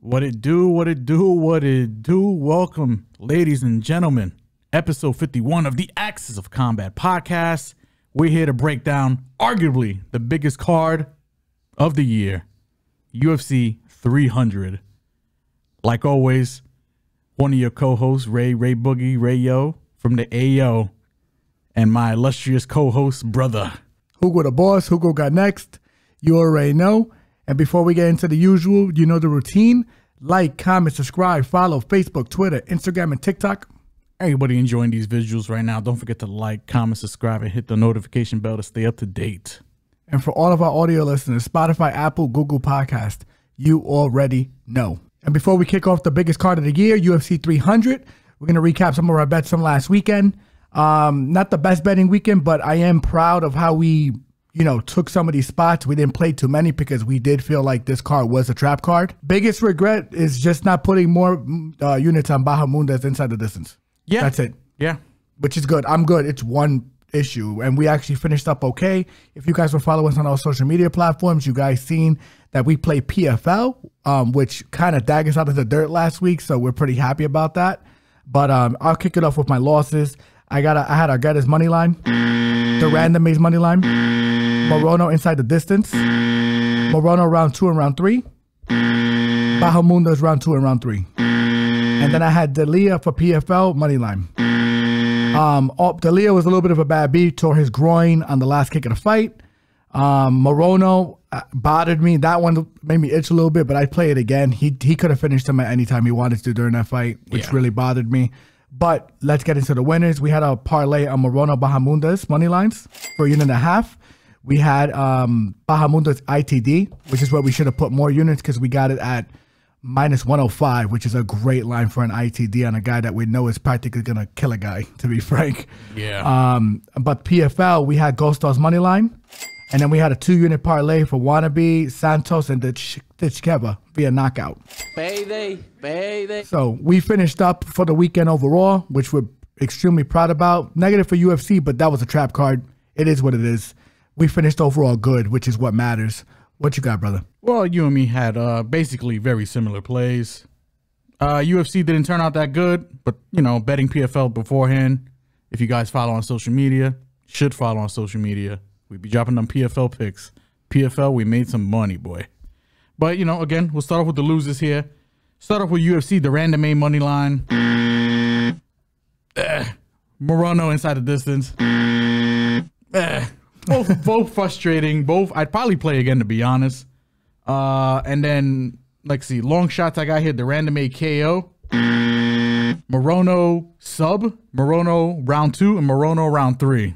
What it do, what it do, what it do. Welcome, ladies and gentlemen. Episode 51 of the Axis of Combat podcast. We're here to break down arguably the biggest card of the year, UFC 300. Like always, one of your co-hosts, Ray Boogie, Ray Yo from the AO, and my illustrious co-host, brother. Hugo the boss, Hugo got next. You already know. And before we get into the usual, you know the routine. Like, comment, subscribe, follow Facebook, Twitter, Instagram, and TikTok. Everybody enjoying these visuals right now, don't forget to like, comment, subscribe, and hit the notification bell to stay up to date. And for all of our audio listeners, Spotify, Apple, Google Podcast, you already know. And before we kick off the biggest card of the year, UFC 300, we're going to recap some of our bets from last weekend. Not the best betting weekend, but I am proud of how we, took some of these spots. We didn't play too many because we did feel like this card was a trap card. Biggest regret is just not putting more units on Bahamundes inside the distance. Yeah. That's it. Yeah. Which is good. I'm good. It's one issue. And we actually finished up okay. If you guys will follow us on our social media platforms, you guys seen that we play PFL, which kind of dagged us out of the dirt last week. So we're pretty happy about that. But I'll kick it off with my losses. I had Argadas money line, the random maze money line, Morono inside the distance, Morono round 2 and round 3, Bahamundes round 2 and round 3. And then I had Delia for PFL money line. Delia was a little bit of a bad beat, tore his groin on the last kick of the fight. Morono bothered me. That one made me itch a little bit, but I'd play it again. He could have finished him at any time he wanted to during that fight, which really bothered me. But let's get into the winners. We had a parlay on Morono Bahamundes money lines for 1.5. We had Bahamundes ITD, which is where we should have put more units because we got it at -105, which is a great line for an ITD on a guy that we know is practically going to kill a guy, to be frank. Yeah. But PFL, we had Ghostos money line. And then we had a 2-unit parlay for Wannabe, Santos, and Ditchkeva via knockout. Payday. So we finished up for the weekend overall, which we're extremely proud about. Negative for UFC, but that was a trap card. It is what it is. We finished overall good, which is what matters. What you got, brother? Well, you and me had basically very similar plays. UFC didn't turn out that good, but, betting PFL beforehand, if you guys follow on social media, should follow on social media. We'd be dropping them PFL picks. PFL, we made some money, boy. But, again, we'll start off with the losers here. Start off with UFC, the random A money line. Morono inside the distance. Both frustrating. Both, I'd probably play again, to be honest. And then, let's see, long shots I got here, the random A KO. Morono sub, Morono round 2, and Morono round 3.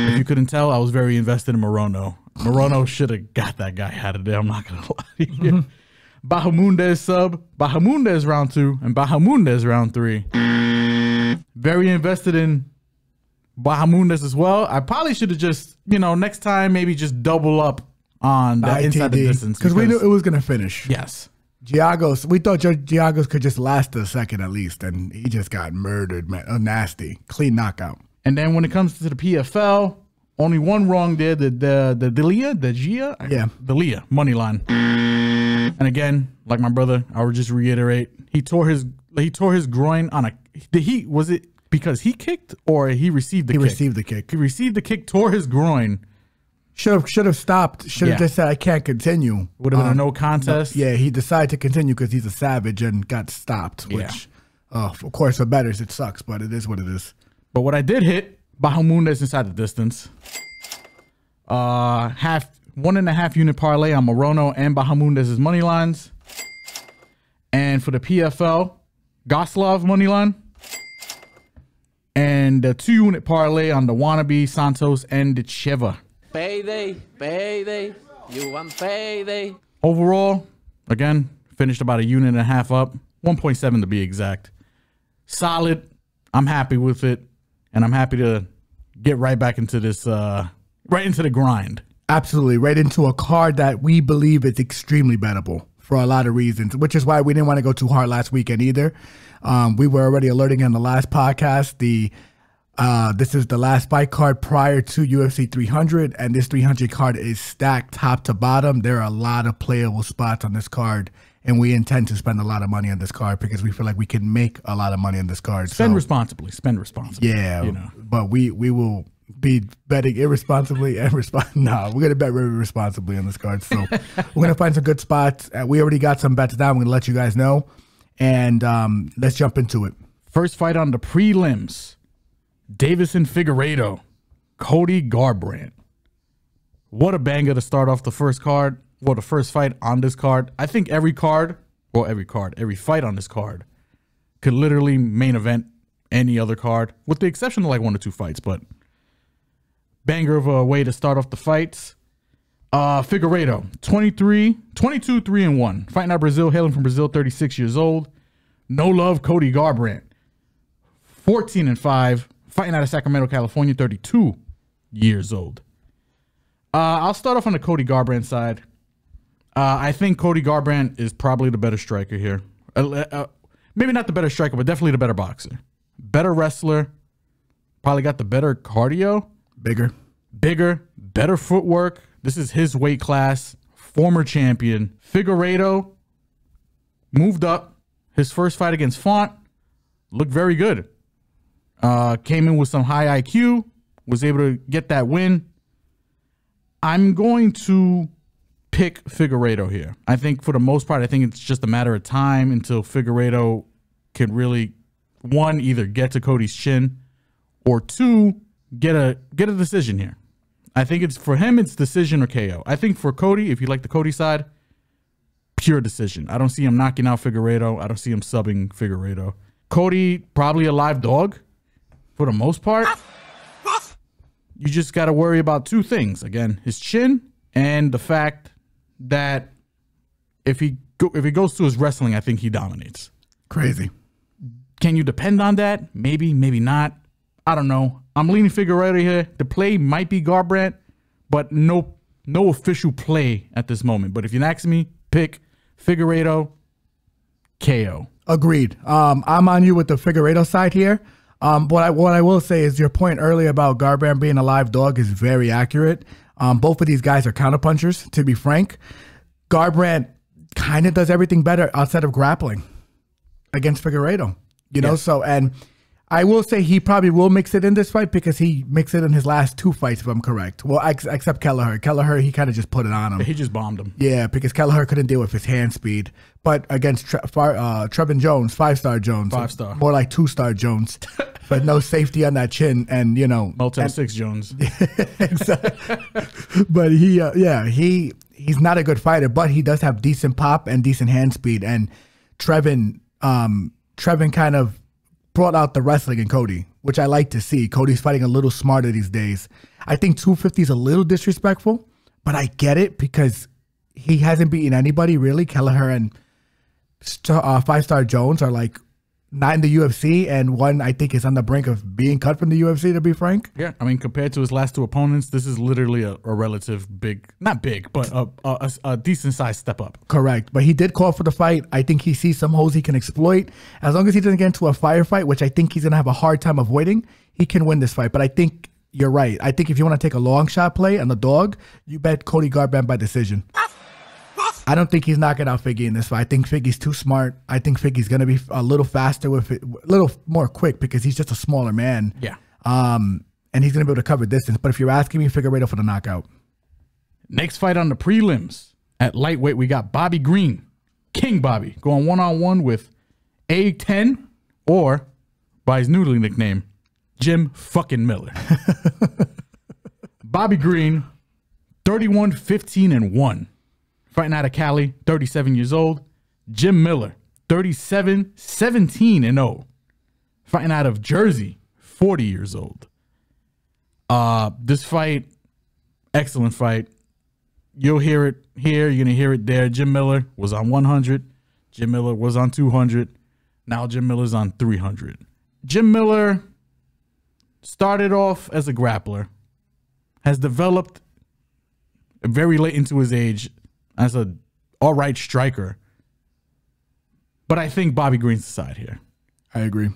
If you couldn't tell, I was very invested in Morono. Morono should have got that guy out of there. I'm not going to lie to you. Bahamundes sub, Bahamundes round 2, and Bahamundes round 3. Very invested in Bahamundes as well. I probably should have just, next time maybe just double up on the inside the distance. Because we knew it was going to finish. Yes. Giagos, we thought Giagos could just last a second at least, and he just got murdered, man. Nasty. Clean knockout. And then when it comes to the PFL, only one wrong there, the Delia money line. And again, like my brother, I would just reiterate, he tore his groin on was it because he kicked or he received the kick? He received the kick. He received the kick, tore his groin. Should have stopped. Should have just said, I can't continue. Would have been a no contest. Yeah, he decided to continue because he's a savage and got stopped, which, of course, for bettors, it sucks, but it is what it is. But what I did hit, Bahamundes inside the distance. 1.5 unit parlay on Morono and Bahamundes' money lines. And for the PFL, Goslov money line. And the 2-unit parlay on the Wannabe, Santos, and the Cheva. Payday. You want payday. Overall, again, finished about 1.5 units up. 1.7 to be exact. Solid. I'm happy with it. And I'm happy to get right back into this, right into the grind. Absolutely. Right into a card that we believe is extremely bettable for a lot of reasons, which is why we didn't want to go too hard last weekend either. We were already alerting on the last podcast. This is the last fight card prior to UFC 300, and this 300 card is stacked top to bottom. There are a lot of playable spots on this card, and we intend to spend a lot of money on this card because we feel like we can make a lot of money on this card. Spend responsibly. Spend responsibly. Yeah, you know. But we will be betting irresponsibly and No, we're gonna bet very responsibly on this card. So we're gonna find some good spots. We already got some bets down. We're gonna let you guys know, and let's jump into it. First fight on the prelims: Deiveson Figueiredo, Cody Garbrandt. What a banger to start off the first card. Well, the first fight on this card. I think every fight on this card could literally main event any other card, with the exception of like 1 or 2 fights. But banger of a way to start off the fights. Figueiredo, 22, 3-1. Fighting out of Brazil, hailing from Brazil, 36 years old. No love, Cody Garbrandt, 14-5. Fighting out of Sacramento, California, 32 years old. I'll start off on the Cody Garbrandt side. I think Cody Garbrandt is probably the better striker here. Maybe not the better striker, but definitely the better boxer. Better wrestler. Probably got the better cardio. Bigger, better footwork. This is his weight class. Former champion. Figueiredo moved up. His first fight against Font looked very good. Came in with some high IQ. Was able to get that win. I'm going to pick Figueiredo here. I think for the most part, I think it's just a matter of time until Figueiredo can really, 1, either get to Cody's chin, or 2, get a decision here. I think it's for him, it's decision or KO. I think for Cody, if you like the Cody side, pure decision. I don't see him knocking out Figueiredo. I don't see him subbing Figueiredo. Cody, probably a live dog for the most part. You just got to worry about 2 things. Again, his chin and the fact that if he goes to his wrestling, I think he dominates. Crazy. Can you depend on that? Maybe, maybe not. I don't know. I'm leaning Figueiredo here. The play might be Garbrandt, but no official play at this moment. But if you ask me, pick Figueiredo, KO. Agreed. I'm on you with the Figueiredo side here. What I will say is your point earlier about Garbrandt being a live dog is very accurate. Both of these guys are counterpunchers, to be frank. Garbrandt kind of does everything better outside of grappling against Figueiredo. You know, so, and I will say he probably will mix it in this fight because he mixed it in his last 2 fights, if I'm correct. Well, except Kelleher. Kelleher, he kind of just put it on him. He just bombed him. Yeah, because Kelleher couldn't deal with his hand speed. But against Trevin Jones, 5-star Jones. 5-star. More like 2-star Jones. But no safety on that chin. And, you know. Motel 6 Jones. Exactly. But he's not a good fighter, but he does have decent pop and decent hand speed. And Trevin kind of brought out the wrestling in Cody, which I like to see. Cody's fighting a little smarter these days. I think 250 is a little disrespectful, but I get it because he hasn't beaten anybody really. Kelleher and 5-star Jones are like not in the UFC, and one I think is on the brink of being cut from the UFC, to be frank. Yeah, I mean, compared to his last 2 opponents, this is literally a relative big, not big, but a decent sized step up. Correct, but he did call for the fight. I think he sees some holes he can exploit. As long as he doesn't get into a firefight, which I think he's going to have a hard time avoiding, he can win this fight. But I think you're right. I think if you want to take a long shot play on the dog, you bet Cody Garbrandt by decision. I don't think he's knocking out Figgy in this fight. I think Figgy's too smart. I think Figgy's going to be a little faster with it, a little more quick because he's just a smaller man. Yeah. And he's going to be able to cover distance. But if you're asking me, Figueiredo for the knockout. Next fight on the prelims. At lightweight, we got Bobby Green, King Bobby, going one-on-one with A10, or by his noodling nickname, Jim fucking Miller. Bobby Green, 31-15-1. Fighting out of Cali, 37 years old. Jim Miller, 37-17-0. Fighting out of Jersey, 40 years old. This fight, excellent fight. You'll hear it here. You're going to hear it there. Jim Miller was on 100. Jim Miller was on 200. Now Jim Miller's on 300. Jim Miller started off as a grappler. Has developed very late into his age as a all right striker. But I think Bobby Green's the side here. I agree.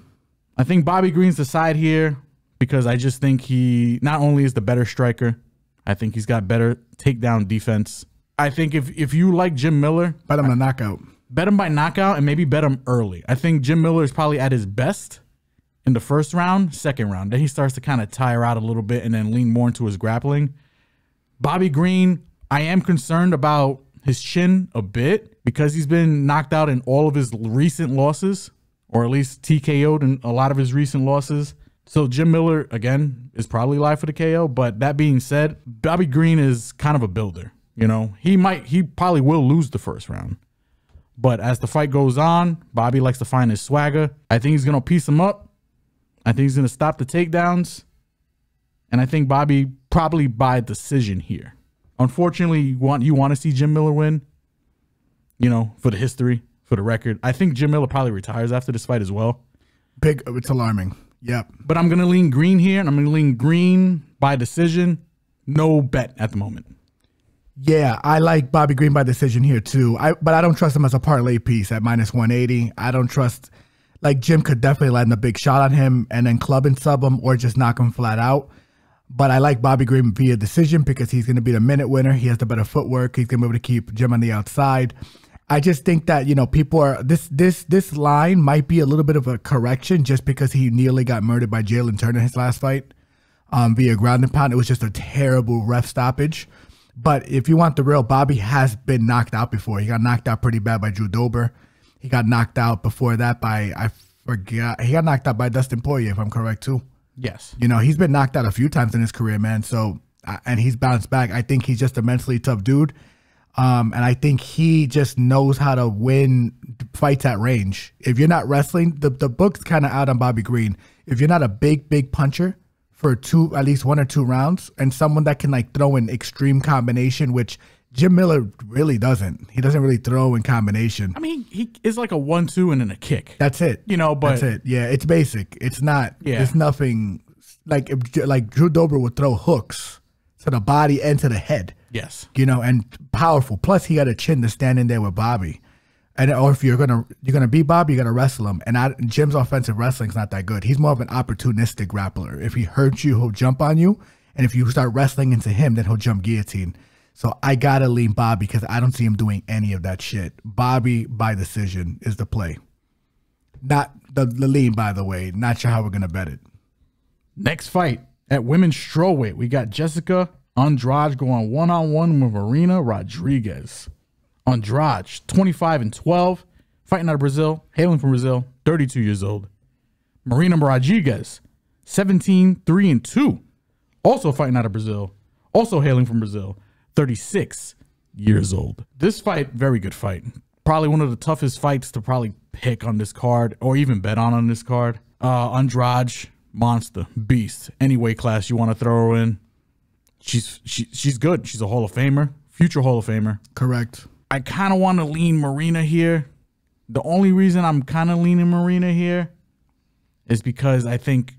I think Bobby Green's the side here because I just think he not only is the better striker, I think he's got better takedown defense. I think if you like Jim Miller, bet him a knockout. Bet him by knockout and maybe bet him early. I think Jim Miller is probably at his best in the first round, second round. Then he starts to kind of tire out a little bit and then lean more into his grappling. Bobby Green, I am concerned about his chin a bit because he's been knocked out in all of his recent losses, or at least TKO'd in a lot of his recent losses. So Jim Miller, again, is probably live for the KO. But that being said, Bobby Green is kind of a builder. You know, he probably will lose the first round. But as the fight goes on, Bobby likes to find his swagger. I think he's going to piece him up. I think he's going to stop the takedowns. And I think Bobby probably by decision here. Unfortunately, you want to see Jim Miller win, you know, for the history, for the record. I think Jim Miller probably retires after this fight as well. It's alarming. Yep. But I'm going to lean Green here, and I'm going to lean Green by decision. No bet at the moment. Yeah, I like Bobby Green by decision here too. But I don't trust him as a parlay piece at -180. I don't trust, like Jim could definitely land a big shot on him and then club and sub him or just knock him flat out. But I like Bobby Green via decision because he's going to be the minute winner. He has the better footwork. He's going to be able to keep Jim on the outside. I just think that, you know, people are, this line might be a little bit of a correction just because he nearly got murdered by Jalen Turner in his last fight via ground and pound. It was just a terrible ref stoppage. But if you want the real, Bobby has been knocked out before. He got knocked out pretty bad by Drew Dober. He got knocked out before that by, he got knocked out by Dustin Poirier, if I'm correct, too. Yes. You know, he's been knocked out a few times in his career, man. So, and he's bounced back. I think he's just a mentally tough dude. And I think he just knows how to win fights at range. If you're not wrestling, the book's kind of out on Bobby Green. If you're not a big puncher for at least 1 or 2 rounds, and someone that can like throw in extreme combination, which Jim Miller really doesn't. He doesn't really throw in combination. I mean, he is like a 1-2 and then a kick. That's it. You know, but that's it. Yeah, it's basic. It's not. Yeah. It's nothing like Drew Dober would throw hooks to the body and to the head. Yes. You know, and powerful. Plus, he got a chin to stand in there with Bobby. Or if you're gonna beat Bobby, you gotta wrestle him. And Jim's offensive wrestling's not that good. He's more of an opportunistic grappler. If he hurts you, he'll jump on you. And if you start wrestling into him, then he'll jump guillotine. So I gotta lean Bobby because I don't see him doing any of that shit. Bobby by decision is the play. Not the lean, by the way. Not sure how we're gonna bet it. Next fight at women's strawweight, we got Jéssica Andrade going one-on-one with Marina Rodriguez. Andrade, 25-12, fighting out of Brazil, hailing from Brazil, 32 years old. Marina Rodriguez, 17-3-2, also fighting out of Brazil, also hailing from Brazil, 36 years old. This fight, very good fight. Probably one of the toughest fights to probably pick on this card or even bet on this card. Andrade, monster, beast. Any weight class you want to throw her in, she's good. She's a Hall of Famer, future Hall of Famer. Correct. I kind of want to lean Marina here. The only reason I'm kind of leaning Marina here is because I think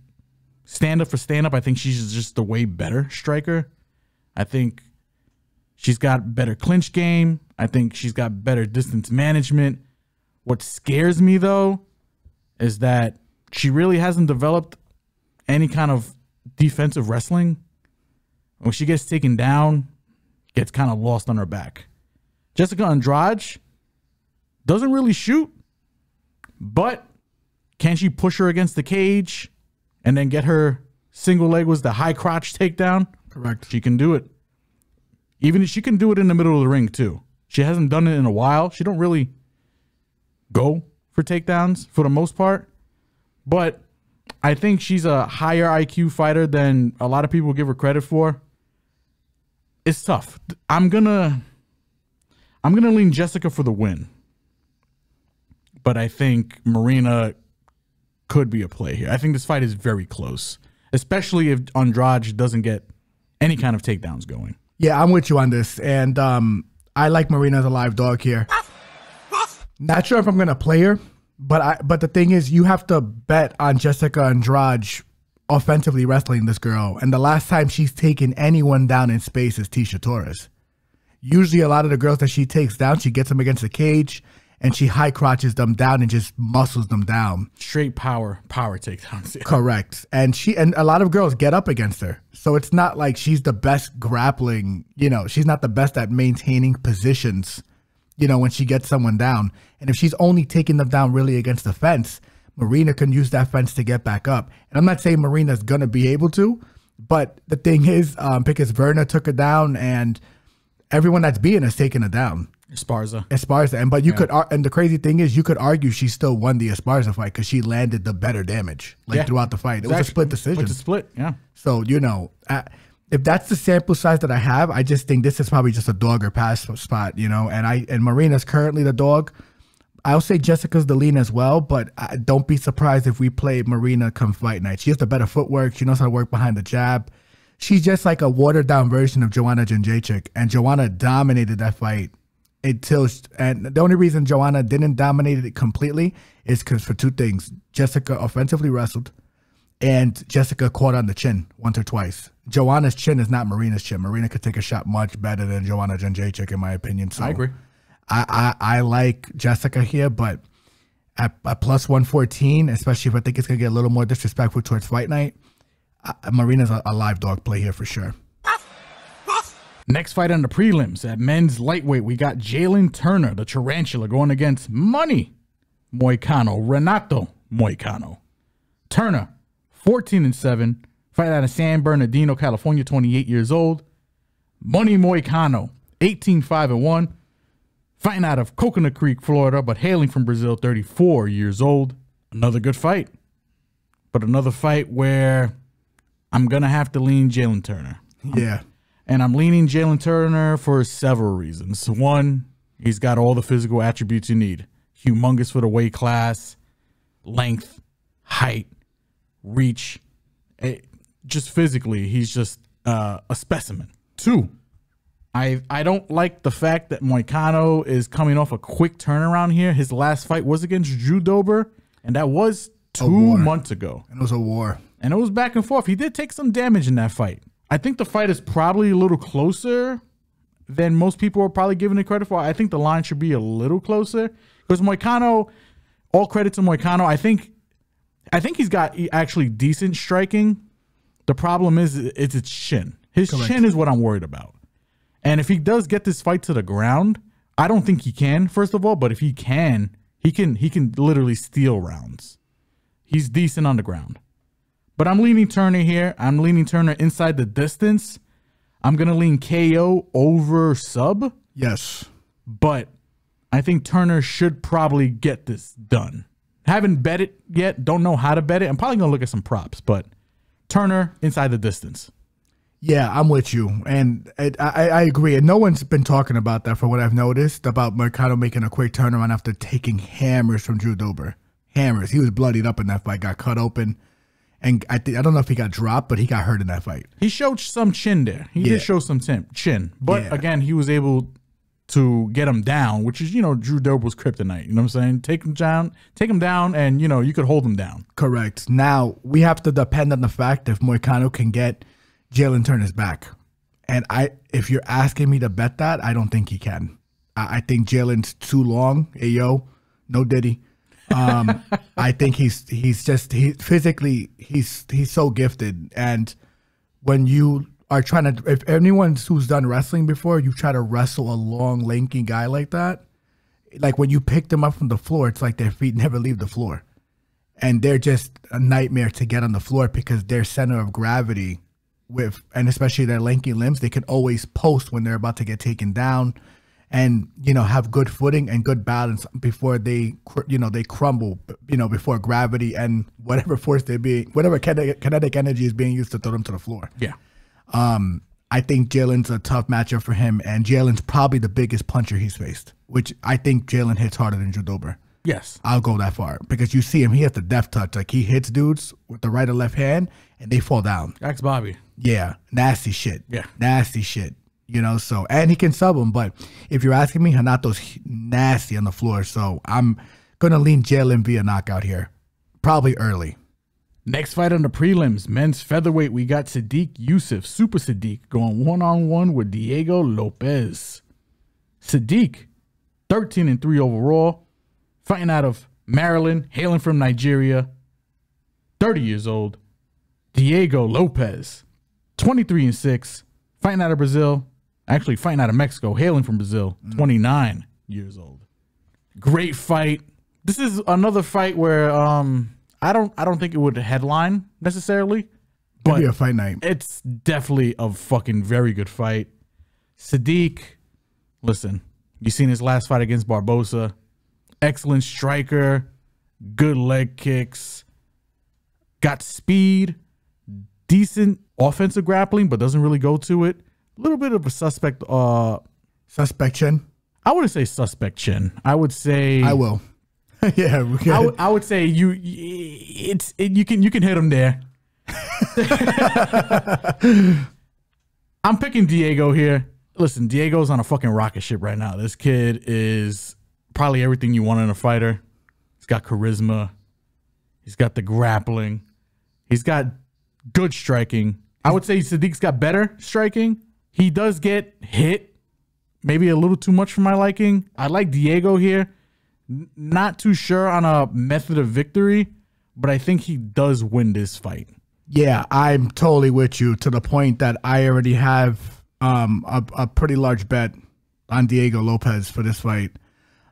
stand-up for stand-up, I think she's just a way better striker. I think she's got better clinch game. I think she's got better distance management. What scares me, though, is that she really hasn't developed any kind of defensive wrestling. When she gets taken down, gets kind of lost on her back. Jéssica Andrade doesn't really shoot, but can she push her against the cage and then get her single leg was the high crotch takedown? Correct. She can do it. Even she can do it in the middle of the ring too. She hasn't done it in a while. She don't really go for takedowns for the most part, but I think she's a higher IQ fighter than a lot of people give her credit for. It's tough. I'm gonna lean Jéssica for the win, but I think Marina could be a play here. I think this fight is very close, especially if Andrade doesn't get any kind of takedowns going. Yeah, I'm with you on this, and I like Marina as a live dog here. Not sure if I'm gonna play her, but the thing is, you have to bet on Jéssica Andrade offensively wrestling this girl, and the last time she's taken anyone down in space is Tecia Torres. Usually a lot of the girls that she takes down, she gets them against the cage and she high crotches them down and just muscles them down. Straight power takedowns. Yeah. Correct. And a lot of girls get up against her. So it's not like she's the best grappling, you know, she's not the best at maintaining positions you know, when she gets someone down. And if she's only taking them down really against the fence, Marina can use that fence to get back up. And I'm not saying Marina's going to be able to, but the thing is, because Verna took her down and everyone that's beating has taken her down. Esparza. And but you could, and the crazy thing is, you could argue she still won the Esparza fight because she landed the better damage throughout the fight. It was a split decision. So, you know, if that's the sample size that I have, I just think this is probably just a dog or pass spot, you know. And Marina's currently the dog. I'll say Jessica's the lean as well, but don't be surprised if we play Marina come fight night. She has the better footwork. She knows how to work behind the jab. She's just like a watered down version of Joanna Jędrzejczyk, and Joanna dominated that fight until. And the only reason Joanna didn't dominate it completely is because for two things: Jessica offensively wrestled, and Jessica caught on the chin once or twice. Joanna's chin is not Marina's chin. Marina could take a shot much better than Joanna Jędrzejczyk, in my opinion. So I agree. I like Jessica here, but at plus 114, especially if I think it's going to get a little more disrespectful towards fight night, Marina's a live dog play here for sure. Next fight on the prelims at men's lightweight, we got Jalin Turner, the tarantula, going against Money Moicano, Renato Moicano. Turner, 14-7, fight out of San Bernardino, California, 28 years old. Money Moicano, 18-5-1. Fighting out of Coconut Creek, Florida, but hailing from Brazil, 34 years old. Another good fight. But another fight where I'm going to have to lean Jalin Turner. Yeah. And I'm leaning Jalin Turner for several reasons. One, he's got all the physical attributes you need. Humongous for the weight class, length, height, reach. Just physically, he's just a specimen. Two, I don't like the fact that Moicano is coming off a quick turnaround here. His last fight was against Drew Dober, and that was 2 months ago. And it was a war. And it was back and forth. He did take some damage in that fight. I think the fight is probably a little closer than most people are probably giving it credit for. I think the line should be a little closer because Moicano, all credit to Moicano. I think he's got actually decent striking. The problem is it's its chin. His chin is what I'm worried about. And if he does get this fight to the ground, I don't think he can, first of all, but if he can literally steal rounds. He's decent on the ground. But I'm leaning Turner here. I'm leaning Turner inside the distance. I'm going to lean KO over sub. Yes. But I think Turner should probably get this done. Haven't bet it yet. Don't know how to bet it. I'm probably going to look at some props, but Turner inside the distance. Yeah, I'm with you. And I agree. And no one's been talking about that for what I've noticed about Moicano making a quick turnaround after taking hammers from Drew Dober. Hammers. He was bloodied up in that fight, got cut open. And I don't know if he got dropped, but he got hurt in that fight. He showed some chin there. He did show some chin. But again, he was able to get him down, which is, you know, Drew Dober's kryptonite. You know what I'm saying? Take him down, and, you know, you could hold him down. Correct. Now, we have to depend on the fact if Moicano can get Jalin Turner's back. And if you're asking me to bet that, I don't think he can. I think Jalen's too long. Hey, yo, no diddy. I think he's physically so gifted. And when you are trying to, if anyone who's done wrestling before, you try to wrestle a long, lanky guy like that, like when you pick them up from the floor, it's like their feet never leave the floor. And they're just a nightmare to get on the floor because their center of gravity and especially their lanky limbs, they can always post when they're about to get taken down and, you know, have good footing and good balance before they crumble, you know, before gravity and whatever kinetic energy is being used to throw them to the floor. Yeah. I think Jalen's a tough matchup for him, and Jalen's probably the biggest puncher he's faced, which I think Jalin hits harder than Drew Dober. Yes. I'll go that far because you see him, he has the death touch. Like he hits dudes with the right or left hand and they fall down. Ask Bobby. Yeah. Nasty shit. Yeah. Nasty shit. You know, so, and he can sub him, but if you're asking me, Renato's nasty on the floor. So I'm going to lean Jalin via knockout here. Probably early. Next fight on the prelims, men's featherweight, we got Sodiq Yusuff, Super Sodiq, going one-on-one with Diego Lopes. Sodiq, 13-3 overall, fighting out of Maryland, hailing from Nigeria, 30 years old. Diego Lopes, 23-6, fighting out of Brazil, actually fighting out of Mexico, hailing from Brazil, 29 years old. Great fight. This is another fight where I don't think it would headline necessarily, but be a fight night. It's definitely a fucking very good fight. Sodiq, listen, you seen his last fight against Barbosa. Excellent striker, good leg kicks, got speed, decent offensive grappling, but doesn't really go to it. A little bit of a suspect chin. I wouldn't say suspect chin. I would say I will. Yeah, I would say you can hit him there. I'm picking Diego here. Listen, Diego's on a fucking rocket ship right now. This kid is probably everything you want in a fighter. He's got charisma. He's got the grappling. He's got good striking. I would say Sodiq's got better striking. He does get hit, maybe a little too much for my liking. I like Diego here. Not too sure on a method of victory, but I think he does win this fight. Yeah, I'm totally with you to the point that I already have a pretty large bet on Diego Lopes for this fight.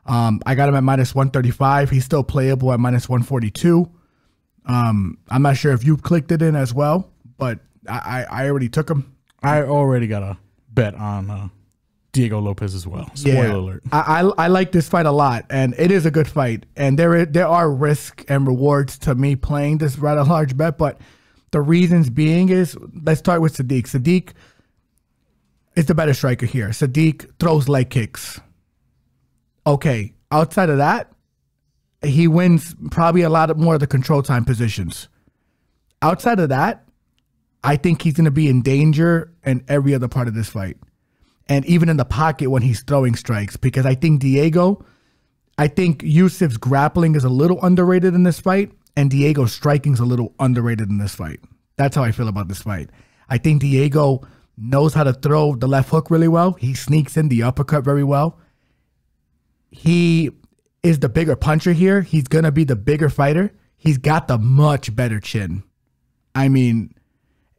I got him at minus 135. He's still playable at minus 142. I'm not sure if you clicked it in as well, but I already took him. I already got a bet on Diego Lopes as well. Spoiler alert. I like this fight a lot, and it is a good fight. And there are risks and rewards to me playing this rather large bet, but the reasons being is, let's start with Sodiq. Sodiq is the better striker here. Sodiq throws leg kicks. Okay, outside of that, he wins probably a lot more of the control time positions. Outside of that, I think he's going to be in danger in every other part of this fight. And even in the pocket when he's throwing strikes. Because I think Yusuff's grappling is a little underrated in this fight. And Diego's striking is a little underrated in this fight. That's how I feel about this fight. I think Diego knows how to throw the left hook really well. He sneaks in the uppercut very well. He is the bigger puncher here. He's going to be the bigger fighter. He's got the much better chin. I mean,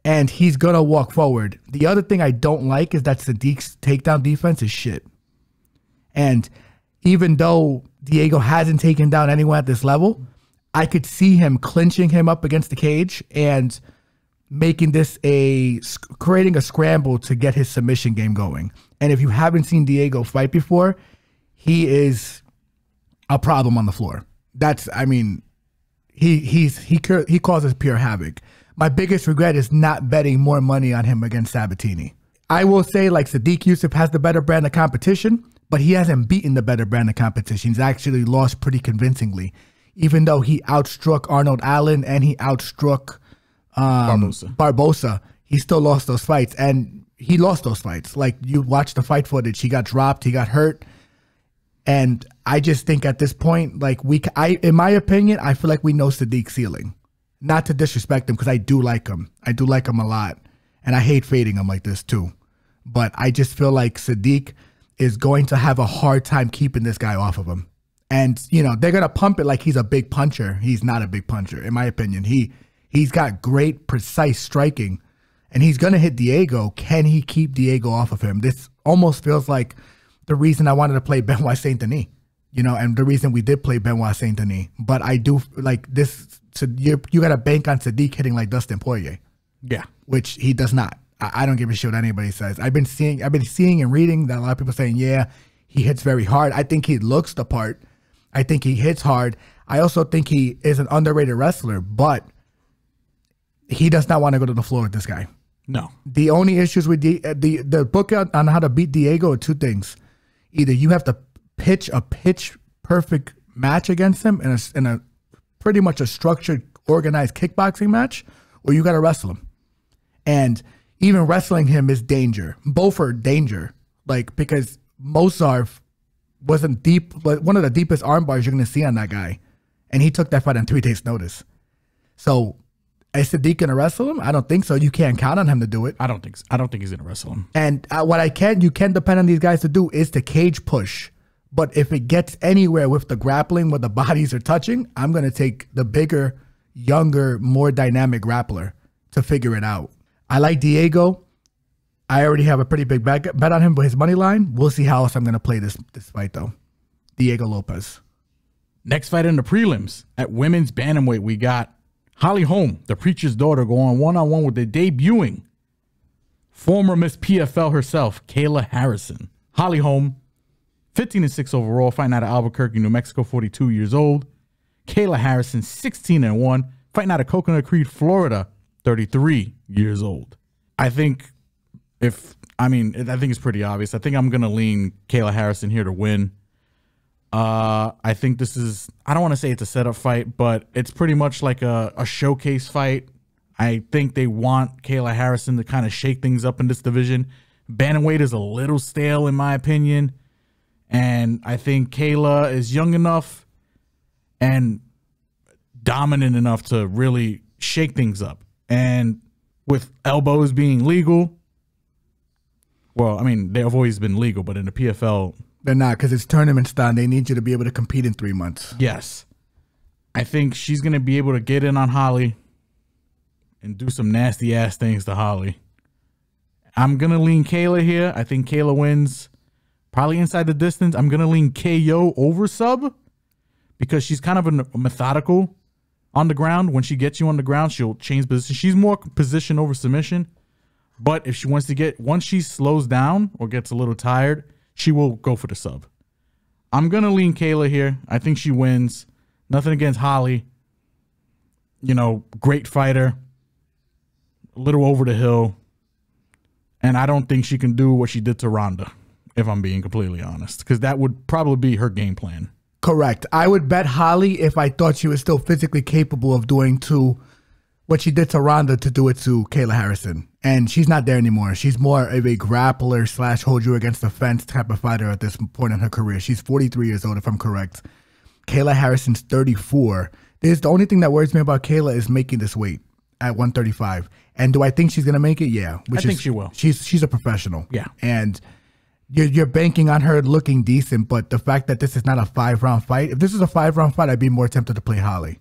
and he's going to walk forward. The other thing I don't like is that Sodiq's takedown defense is shit. And even though Diego hasn't taken down anyone at this level, I could see him clinching him up against the cage and making this creating a scramble to get his submission game going. And if you haven't seen Diego fight before, he is a problem on the floor. That's, I mean, he causes pure havoc. My biggest regret is not betting more money on him against Sabatini. I will say, like, Sodiq Yusuff has the better brand of competition, but he hasn't beaten the better brand of competition. He's actually lost pretty convincingly. Even though he outstruck Arnold Allen and he outstruck Barbosa, he still lost those fights. And he lost those fights. Like, you watch the fight footage, he got dropped, he got hurt. And I just think at this point, like, in my opinion, I feel like we know Sodiq's ceiling. Not to disrespect him, because I do like him. I do like him a lot. And I hate fading him like this too. But I just feel like Sodiq is going to have a hard time keeping this guy off of him. And, you know, they're going to pump it like he's a big puncher. He's not a big puncher, in my opinion. He's got great, precise striking. And he's going to hit Diego. Can he keep Diego off of him? This almost feels like the reason I wanted to play Benoit Saint-Denis. You know, and the reason we did play Benoit Saint-Denis. But I do, like, this, so you got to bank on Sodiq hitting like Dustin Poirier. Yeah. Which he does not. I don't give a shit what anybody says. I've been seeing and reading that a lot of people saying, yeah, he hits very hard. I think he looks the part. I think he hits hard. I also think he is an underrated wrestler, but he does not want to go to the floor with this guy. No. The only issues with the book on how to beat Diego are two things. Either you have to pitch a pitch-perfect match against him in a pretty much a structured, organized kickboxing match, or you got to wrestle him. And even wrestling him is danger. Both are danger. Like, because Mozart wasn't deep, but one of the deepest arm bars you're going to see on that guy. And he took that fight on 3 days' notice. So, is Sodiq going to wrestle him? I don't think so. You can't count on him to do it. I don't think so. I don't think he's going to wrestle him. And you can depend on these guys to do is the cage push. But if it gets anywhere with the grappling where the bodies are touching, I'm going to take the bigger, younger, more dynamic grappler to figure it out. I like Diego. I already have a pretty big bet on him, but his money line, we'll see how else I'm going to play this fight, though. Diego Lopes. Next fight in the prelims at women's bantamweight, we got Holly Holm, the preacher's daughter, going one-on-one with the debuting former Miss PFL herself, Kayla Harrison. Holly Holm, 15-6 overall, fighting out of Albuquerque, New Mexico, 42 years old. Kayla Harrison, 16-1, fighting out of Coconut Creek, Florida, 33 years old. I think it's pretty obvious. I think I'm going to lean Kayla Harrison here to win. I think this is, I don't want to say it's a setup fight, but it's pretty much like a showcase fight. I think they want Kayla Harrison to kind of shake things up in this division. Bantamweight is a little stale in my opinion. And I think Kayla is young enough and dominant enough to really shake things up. And with elbows being legal, well, I mean, they've always been legal, but in the PFL, they're not, because it's tournament style. They need you to be able to compete in 3 months. Yes. I think she's going to be able to get in on Holly and do some nasty ass things to Holly. I'm going to lean Kayla here. I think Kayla wins probably inside the distance. I'm going to lean KO over sub because she's kind of a methodical on the ground. When she gets you on the ground, she'll change position. She's more position over submission. But if she wants to get, once she slows down or gets a little tired, she will go for the sub. I'm going to lean Kayla here. I think she wins. Nothing against Holly. You know, great fighter. A little over the hill. And I don't think she can do what she did to Ronda, if I'm being completely honest, because that would probably be her game plan. Correct. I would bet Holly if I thought she was still physically capable of doing to what she did to Ronda to do it to Kayla Harrison. And she's not there anymore. She's more of a grappler / hold you against the fence type of fighter at this point in her career. She's 43 years old, if I'm correct. Kayla Harrison's 34. The only thing that worries me about Kayla is making this weight at 135. And do I think she's going to make it? Yeah. I think she will. She's a professional. Yeah. And you're banking on her looking decent, but the fact that this is not a 5-round fight, if this is a 5-round fight, I'd be more tempted to play Holly.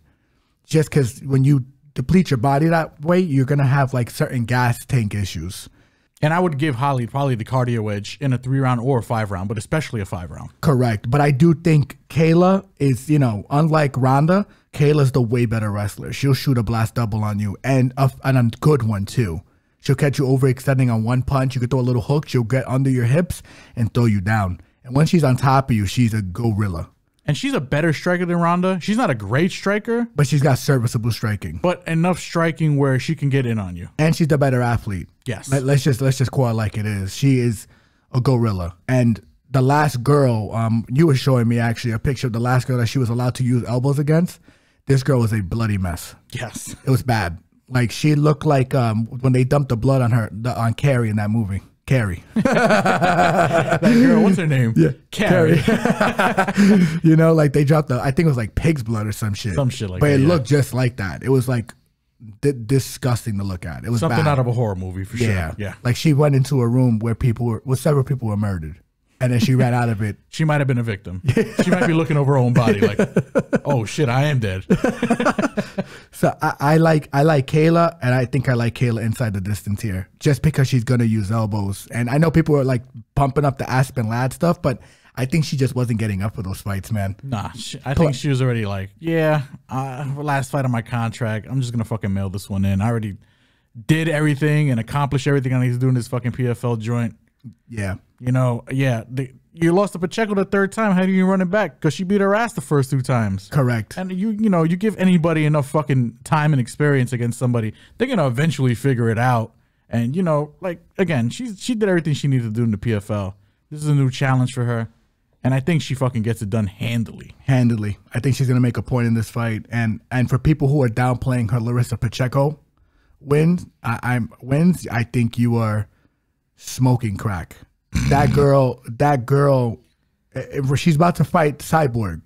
Just because when you deplete your body that way, you're going to have like certain gas tank issues. And I would give Holly probably the cardio edge in a 3-round or a 5-round, but especially a 5-round. Correct. But I do think Kayla is, you know, unlike Ronda, Kayla's the way better wrestler. She'll shoot a blast double on you and a good one too. She'll catch you overextending on one punch. You could throw a little hook. She'll get under your hips and throw you down. And when she's on top of you, she's a gorilla. And she's a better striker than Ronda. She's not a great striker, but she's got serviceable striking. But enough striking where she can get in on you. And she's the better athlete. Yes. Let's just call it like it is. She is a gorilla. And the last girl, you were showing me actually a picture of the last girl that she was allowed to use elbows against. This girl was a bloody mess. Yes. It was bad. Like she looked like when they dumped the blood on her on Carrie in that movie. Carrie. That girl, what's her name? Yeah, Carrie. You know, like they dropped I think it was like pig's blood or some shit. Some shit like but that. But it looked just like that. It was like disgusting to look at. It was something bad. Out of a horror movie for sure. Yeah. Like she went into a room where several people were murdered. And then she ran out of it. She might have been a victim. She might be looking over her own body like, oh shit, I am dead. So I like Kayla, and I think I like Kayla inside the distance here, just because she's gonna use elbows. And I know people are like pumping up the Aspen Ladd stuff, but I think she just wasn't getting up for those fights, man. Nah, I think she was already like, yeah, last fight on my contract, I'm just gonna fucking mail this one in. I already did everything and accomplished everything I need to do in this fucking PFL joint. Yeah. You know, yeah, you lost to Pacheco the third time. How do you run it back? Because she beat her ass the first 2 times. Correct. And you give anybody enough fucking time and experience against somebody, they're gonna eventually figure it out. And you know, like again, she did everything she needed to do in the PFL. This is a new challenge for her, and I think she fucking gets it done handily. Handily, I think she's gonna make a point in this fight. And for people who are downplaying her Larissa Pacheco wins, I think you are smoking crack. That girl, she's about to fight Cyborg,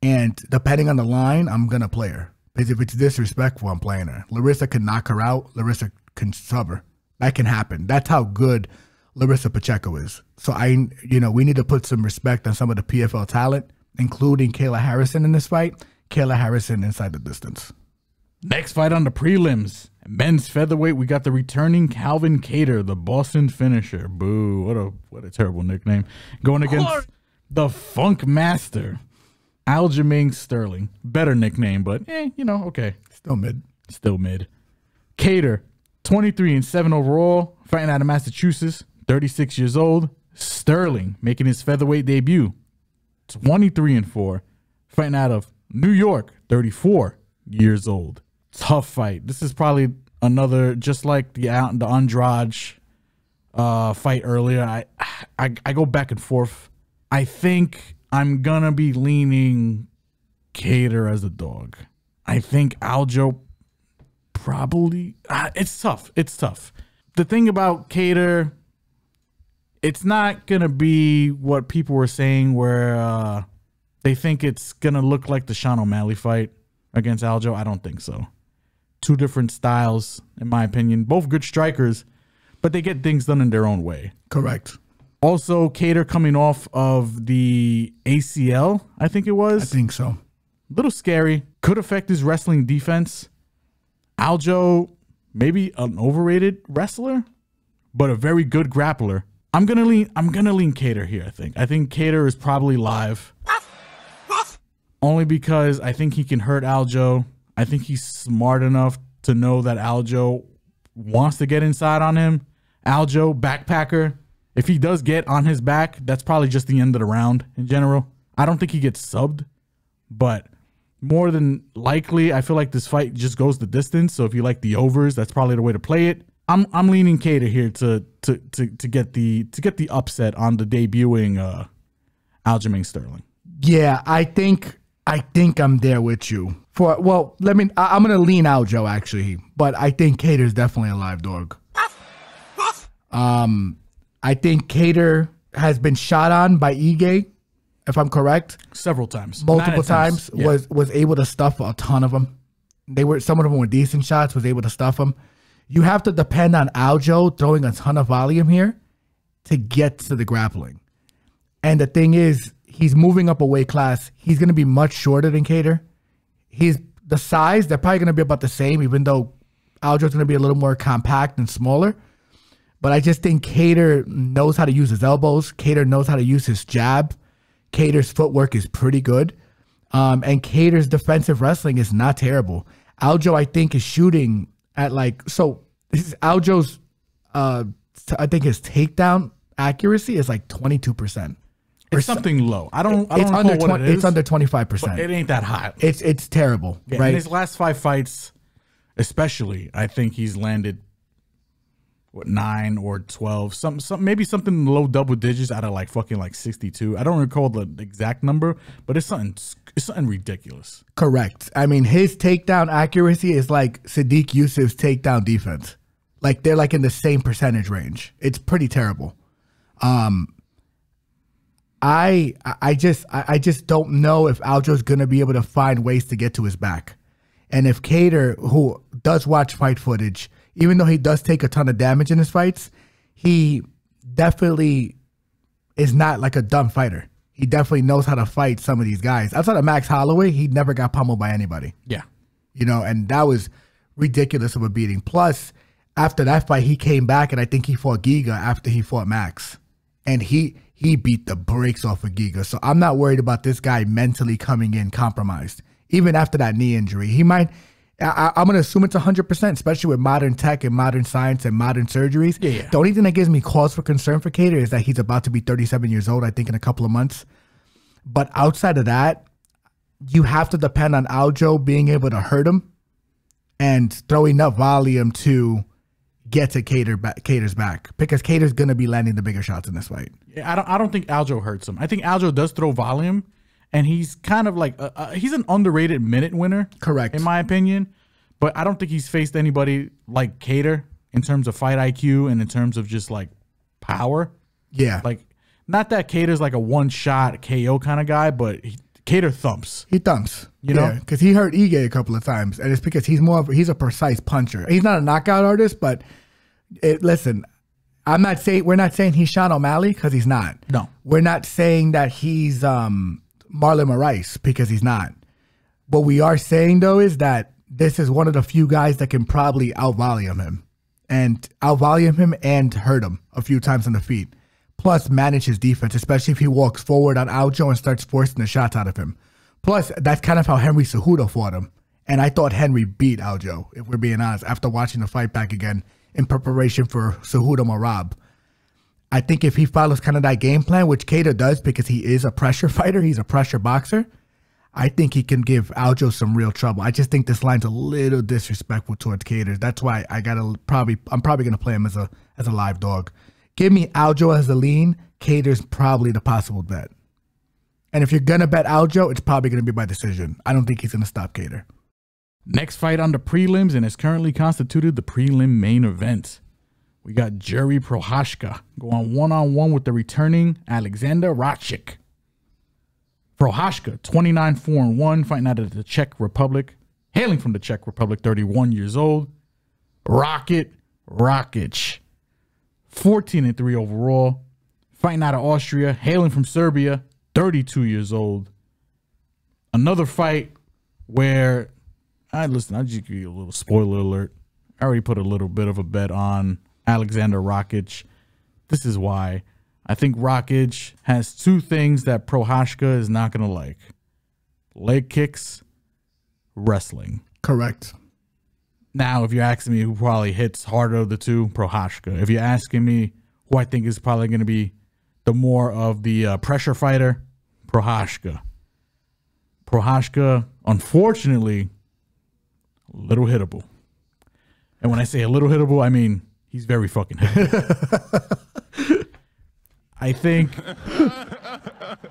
and depending on the line, I'm gonna play her. Because if it's disrespectful, I'm playing her. Larissa can knock her out. Larissa can sub her. That can happen. That's how good Larissa Pacheco is. So we need to put some respect on some of the PFL talent, including Kayla Harrison in this fight. Kayla Harrison inside the distance. Next fight on the prelims, men's featherweight, we got the returning Calvin Kattar, the Boston finisher. Boo! What a terrible nickname. Going against The Funk Master, Aljamain Sterling. Better nickname, but okay. Still mid. Still mid. Kattar, 23-7 overall, fighting out of Massachusetts, 36 years old. Sterling making his featherweight debut, 23-4, fighting out of New York, 34 years old. Tough fight. This is probably another, just like the Andrade fight earlier. I go back and forth. I think I'm gonna be leaning Kattar as a dog. I think Aljo probably. It's tough. It's tough. The thing about Kattar, it's not gonna be what people were saying, where they think it's gonna look like the Sean O'Malley fight against Aljo. I don't think so. Two different styles, in my opinion. Both good strikers, but they get things done in their own way. Correct. Also, Kattar coming off of the ACL, I think it was. I think so. A little scary. Could affect his wrestling defense. Aljo, maybe an overrated wrestler, but a very good grappler. I'm gonna lean Kattar here, I think. I think Kattar is probably live. Only because I think he can hurt Aljo. I think he's smart enough to know that Aljo wants to get inside on him. Aljo, backpacker. If he does get on his back, that's probably just the end of the round in general. I don't think he gets subbed, but more than likely, I feel like this fight just goes the distance. So if you like the overs, that's probably the way to play it. I'm leaning Kattar here to get the upset on the debuting Aljamain Sterling. Yeah, I think I'm there with you. I'm gonna lean Aljo actually, but I think Kattar's definitely a live dog. I think Kattar has been shot on by Ige, if I'm correct. Several times. Multiple times. Yeah. Was able to stuff a ton of them. Some of them were decent shots, was able to stuff them. You have to depend on Aljo throwing a ton of volume here to get to the grappling. And the thing is, he's moving up a weight class. He's going to be much shorter than Kattar. He's the size, they're probably going to be about the same, even though Aljo's going to be a little more compact and smaller. But I just think Kattar knows how to use his elbows. Kattar knows how to use his jab. Kattar's footwork is pretty good. And Kattar's defensive wrestling is not terrible. Aljo, I think, is shooting at Aljo's, I think his takedown accuracy is like 22%. It's something low. I don't it's know under what it is. It's under 25%. It ain't that high. It's terrible, yeah, right? In his last 5 fights, especially, I think he's landed 9 or 12, maybe something in the low double digits out of like 62. I don't recall the exact number, but it's something ridiculous. Correct. I mean, his takedown accuracy is like Sodiq Yusuff's takedown defense. Like they're like in the same percentage range. It's pretty terrible. I just don't know if Aljo's gonna be able to find ways to get to his back. And if Kattar, who does watch fight footage, even though he does take a ton of damage in his fights, he definitely is not like a dumb fighter. He definitely knows how to fight some of these guys. Outside of Max Holloway, he never got pummeled by anybody. Yeah. And that was ridiculous of a beating. Plus, after that fight, he came back, and I think he fought Giga after he fought Max. And he beat the brakes off of Giga. So I'm not worried about this guy mentally coming in compromised. Even after that knee injury, he might... I'm going to assume it's 100%, especially with modern tech and modern science and modern surgeries. Yeah. The only thing that gives me cause for concern for Kattar is that he's about to be 37 years old, I think, in a couple of months. But outside of that, you have to depend on Aljo being able to hurt him and throw enough volume to get to Kattar's back, because Kattar's going to be landing the bigger shots in this fight. Yeah, I don't think Aljo hurts him. I think Aljo does throw volume. And he's kind of like, he's an underrated minute winner. Correct. In my opinion. But I don't think he's faced anybody like Kattar in terms of fight IQ and in terms of just like power. Yeah. Like, not that Kattar's like a one-shot KO kind of guy, but Kattar thumps. He thumps. You know? Because he hurt Ige a couple of times. And it's because he's a precise puncher. He's not a knockout artist, but listen, we're not saying he's Sean O'Malley, because he's not. No. We're not saying that he's Marlon Moraes, because he's not. What we are saying, though, is that this is one of the few guys that can probably out-volume him and hurt him a few times on the feet. Plus, manage his defense, especially if he walks forward on Aljo and starts forcing the shots out of him. Plus, that's kind of how Henry Cejudo fought him. And I thought Henry beat Aljo, if we're being honest, after watching the fight back again in preparation for Cejudo Marab. I think if he follows kind of that game plan, which Kattar does because he is a pressure fighter, he's a pressure boxer, I think he can give Aljo some real trouble. I just think this line's a little disrespectful towards Kattar. That's why I'm probably going to play him as a live dog. Give me Aljo as the lean. Kattar's probably the possible bet. And if you're going to bet Aljo, it's probably going to be by decision. I don't think he's going to stop Kattar. Next fight on the prelims, and it's currently constituted the prelim main event. We got Jiří Procházka going one-on-one with the returning Aleksandar Rakić. Procházka, 29-4-1, fighting out of the Czech Republic. Hailing from the Czech Republic, 31 years old. Rakić, 14-3 overall. Fighting out of Austria, hailing from Serbia, 32 years old. Another fight where, listen, I'll just give you a little spoiler alert. I already put a little bit of a bet on Aleksandar Rakić. This is why. I think Rakić has two things that Procházka is not going to like. Leg kicks, wrestling. Correct. Now, if you're asking me who probably hits harder of the two, Procházka. If you're asking me who I think is probably going to be the more of the pressure fighter, Procházka. Procházka, unfortunately, a little hittable. And when I say a little hittable, I mean he's very fucking hittable. I think,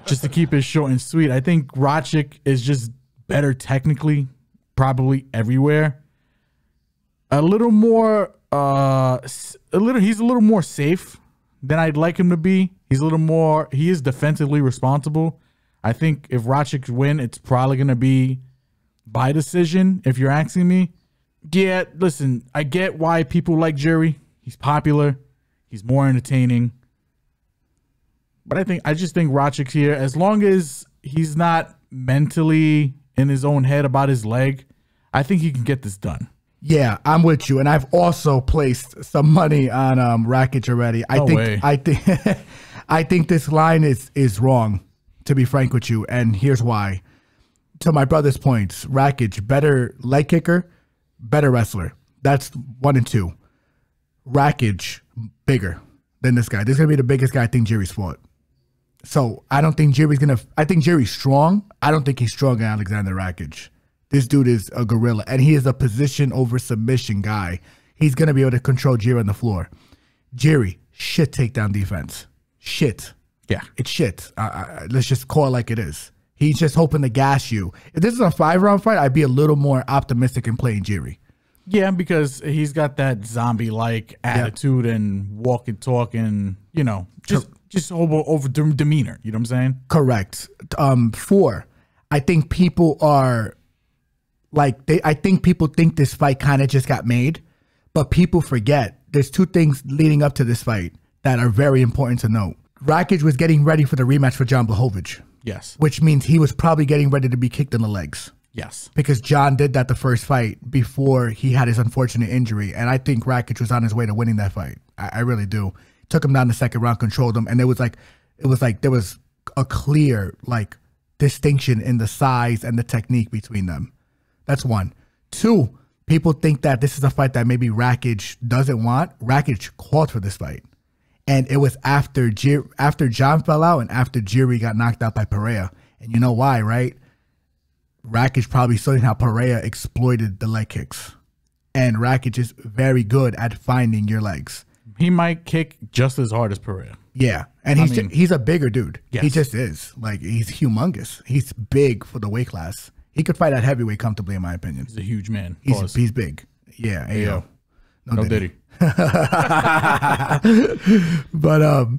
just to keep it short and sweet, I think Rakić is just better technically, probably everywhere. A little more, he's a little more safe than I'd like him to be. He's a little more, he is defensively responsible. I think if Rakić win, it's probably going to be by decision, if you're asking me. Yeah, listen, I get why people like Jiří. He's popular. He's more entertaining. But I just think Rakić here, as long as he's not mentally in his own head about his leg, I think he can get this done. Yeah, I'm with you, and I've also placed some money on Rakić already. I think this line is wrong, to be frank with you, and here's why. To my brother's points, Rakić, better leg kicker, better wrestler. That's 1 and 2. Rakić, bigger than this guy. This is gonna be the biggest guy I think Jiří's fought. So I don't think Jiří's gonna. I think Jiří's strong. I don't think he's strong than Aleksandar Rakić. This dude is a gorilla, and he is a position over submission guy. He's gonna be able to control Jiří on the floor. Jiří, shit takedown defense. Shit. Yeah, it's shit. Let's just call it like it is. He's just hoping to gas you. If this is a 5-round fight, I'd be a little more optimistic in playing Jiří. Yeah, because he's got that zombie-like attitude and walk and talk and, you know, just over demeanor. You know what I'm saying? Correct. 4, I think people are like, I think people think this fight kind of just got made, but people forget there's 2 things leading up to this fight that are very important to note. Rakić was getting ready for the rematch for Jan Blachowicz. Yes. Which means he was probably getting ready to be kicked in the legs. Yes. Because John did that the first fight before he had his unfortunate injury. And I think Rakić was on his way to winning that fight. I really do. Took him down the second round, controlled him. And it was like there was a clear distinction in the size and the technique between them. That's 1. 2, people think that this is a fight that maybe Rakić doesn't want. Rakić called for this fight. And it was after John fell out and after Jiří got knocked out by Pereira. And you know why, right? Rakić probably saw how Pereira exploited the leg kicks. And Rakić is very good at finding your legs. He might kick just as hard as Pereira. Yeah. And he's a bigger dude. Yes. He just is. Like, he's humongous. He's big for the weight class. He could fight at heavyweight comfortably, in my opinion. He's a huge man. He's big. Yeah. Ayo. No diddy. But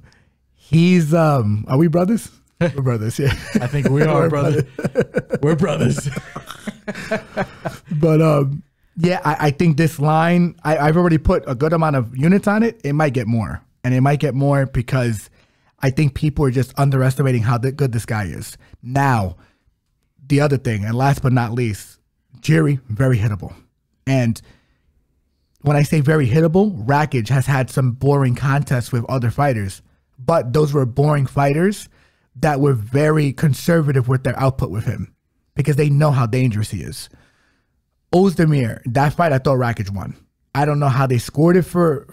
he's are we brothers? We're brothers, yeah. I think we are brothers. We're brothers. But yeah, I think this line, I've already put a good amount of units on it. It might get more. And it might get more because I think people are just underestimating how good this guy is. Now, the other thing, and last but not least, Jiří, very hittable. And when I say very hittable, Rakić has had some boring contests with other fighters. but those were boring fighters that were very conservative with their output with him because they know how dangerous he is. Ozdemir, that fight I thought Rakić won. I don't know how they scored it for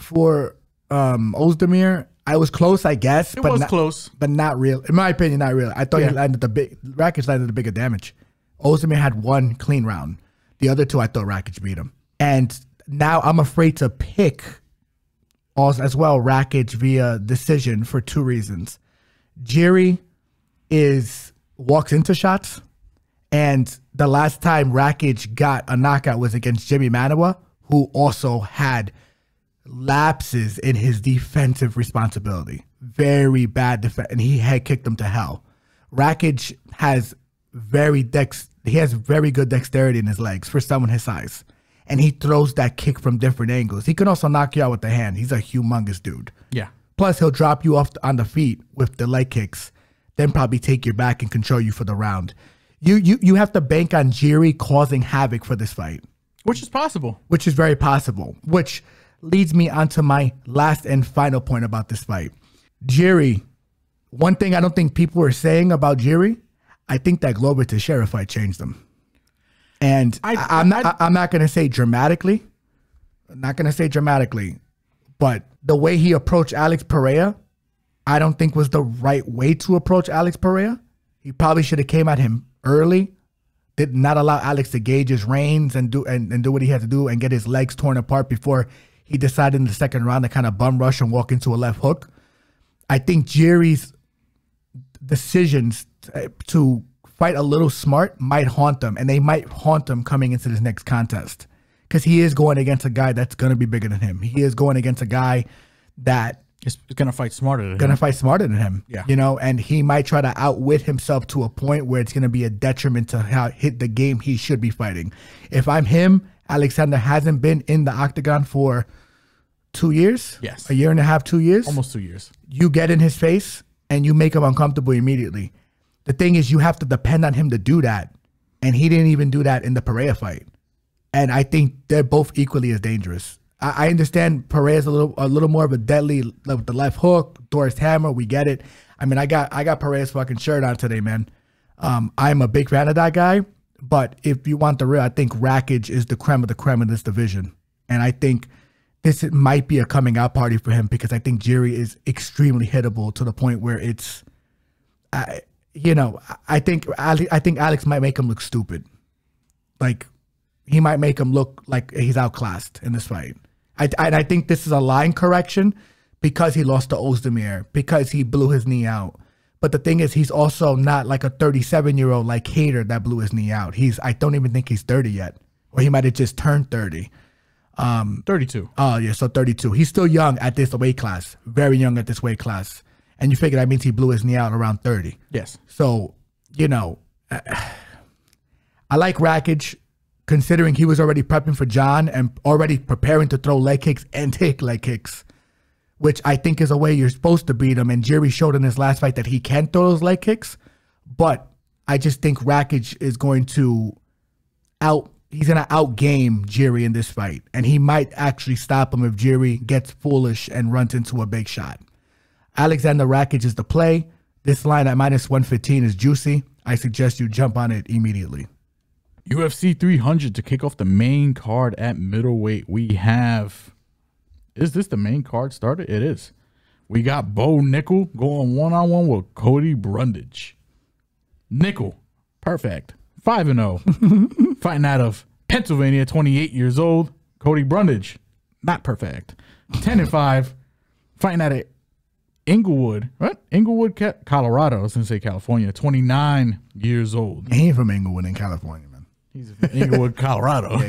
Ozdemir. I was close, I guess. It was close. But not real. In my opinion, not real. I thought he landed Rakić landed the bigger damage. Ozdemir had one clean round. The other two, I thought Rakić beat him. And now I'm afraid to pick as well Rakić via decision for two reasons. Jiří walks into shots, and the last time Rakić got a knockout was against Jimmy Manuwa, who also had lapses in his defensive responsibility. Very bad defense, and he had kicked him to hell. Rakić has very good dexterity in his legs for someone his size, and he throws that kick from different angles. He can also knock you out with the hand. He's a humongous dude. Yeah. Plus, he'll drop you off on the feet with the leg kicks, then probably take your back and control you for the round. You have to bank on Jiří causing havoc for this fight. Which is possible. Which is very possible. Which leads me on to my last and final point about this fight. Jiří, one thing I don't think people are saying about Jiří, I think that Glover Teixeira fight changed him. And I'm not going to say dramatically. I'm not going to say dramatically. But the way he approached Alex Pereira, I don't think was the right way to approach Alex Pereira. He probably should have came at him early. Did not allow Alex to gauge his reins and do what he had to do and get his legs torn apart before he decided in the second round to kind of bum rush and walk into a left hook. I think Jiří's decisions to fight a little smart might haunt them, and they might haunt him coming into this next contest because he is going against a guy that's going to be bigger than him. He is going against a guy that is going to fight smarter than him. Going to fight smarter than him. Yeah. You know, and he might try to outwit himself to a point where it's going to be a detriment to how hit the game he should be fighting. If I'm him, Aleksandar hasn't been in the octagon for 2 years. Yes. A year and a half, 2 years. Almost 2 years. You get in his face and you make him uncomfortable immediately. The thing is, you have to depend on him to do that. And he didn't even do that in the Pereira fight. And I think they're both equally as dangerous. I understand Pereira's a little more of a deadly with the left hook, Doris hammer. We get it. I mean, I got Pereira's fucking shirt on today, man. I'm a big fan of that guy. But if you want the real, I think Rakić is the creme of the creme in this division. And I think this might be a coming out party for him because I think Jiří is extremely hittable to the point where it's, I think Alex might make him look stupid. Like, he might make him look like he's outclassed in this fight. I think this is a line correction because he lost to Ozdemir, because he blew his knee out. But the thing is, he's also not like a 37-year-old like Hader that blew his knee out. I don't even think he's 30 yet. Or he might have just turned 30. 32. Oh, yeah, so 32. He's still young at this weight class. Very young at this weight class. And you figure that means he blew his knee out around 30. Yes. So, I like Rakić, considering he was already prepping for John and already preparing to throw leg kicks and take leg kicks, which I think is a way you're supposed to beat him. And Jiří showed in his last fight that he can throw those leg kicks. But I just think Rakić is going to outgame Jiří in this fight. And he might actually stop him if Jiří gets foolish and runs into a big shot. Aleksandar Rakić is the play. This line at -115 is juicy. I suggest you jump on it immediately. UFC 300 to kick off the main card at middleweight. We have, is this the main card starter? It is. We got Bo Nickal going one-on-one with Cody Brundage. Nickal, perfect. 5-0. Fighting out of Pennsylvania, 28 years old. Cody Brundage, not perfect. 10-5. Fighting out of Inglewood, what? Inglewood, Colorado. I was going to say California. 29 years old. He ain't from Inglewood in California, man. He's from Inglewood, Colorado.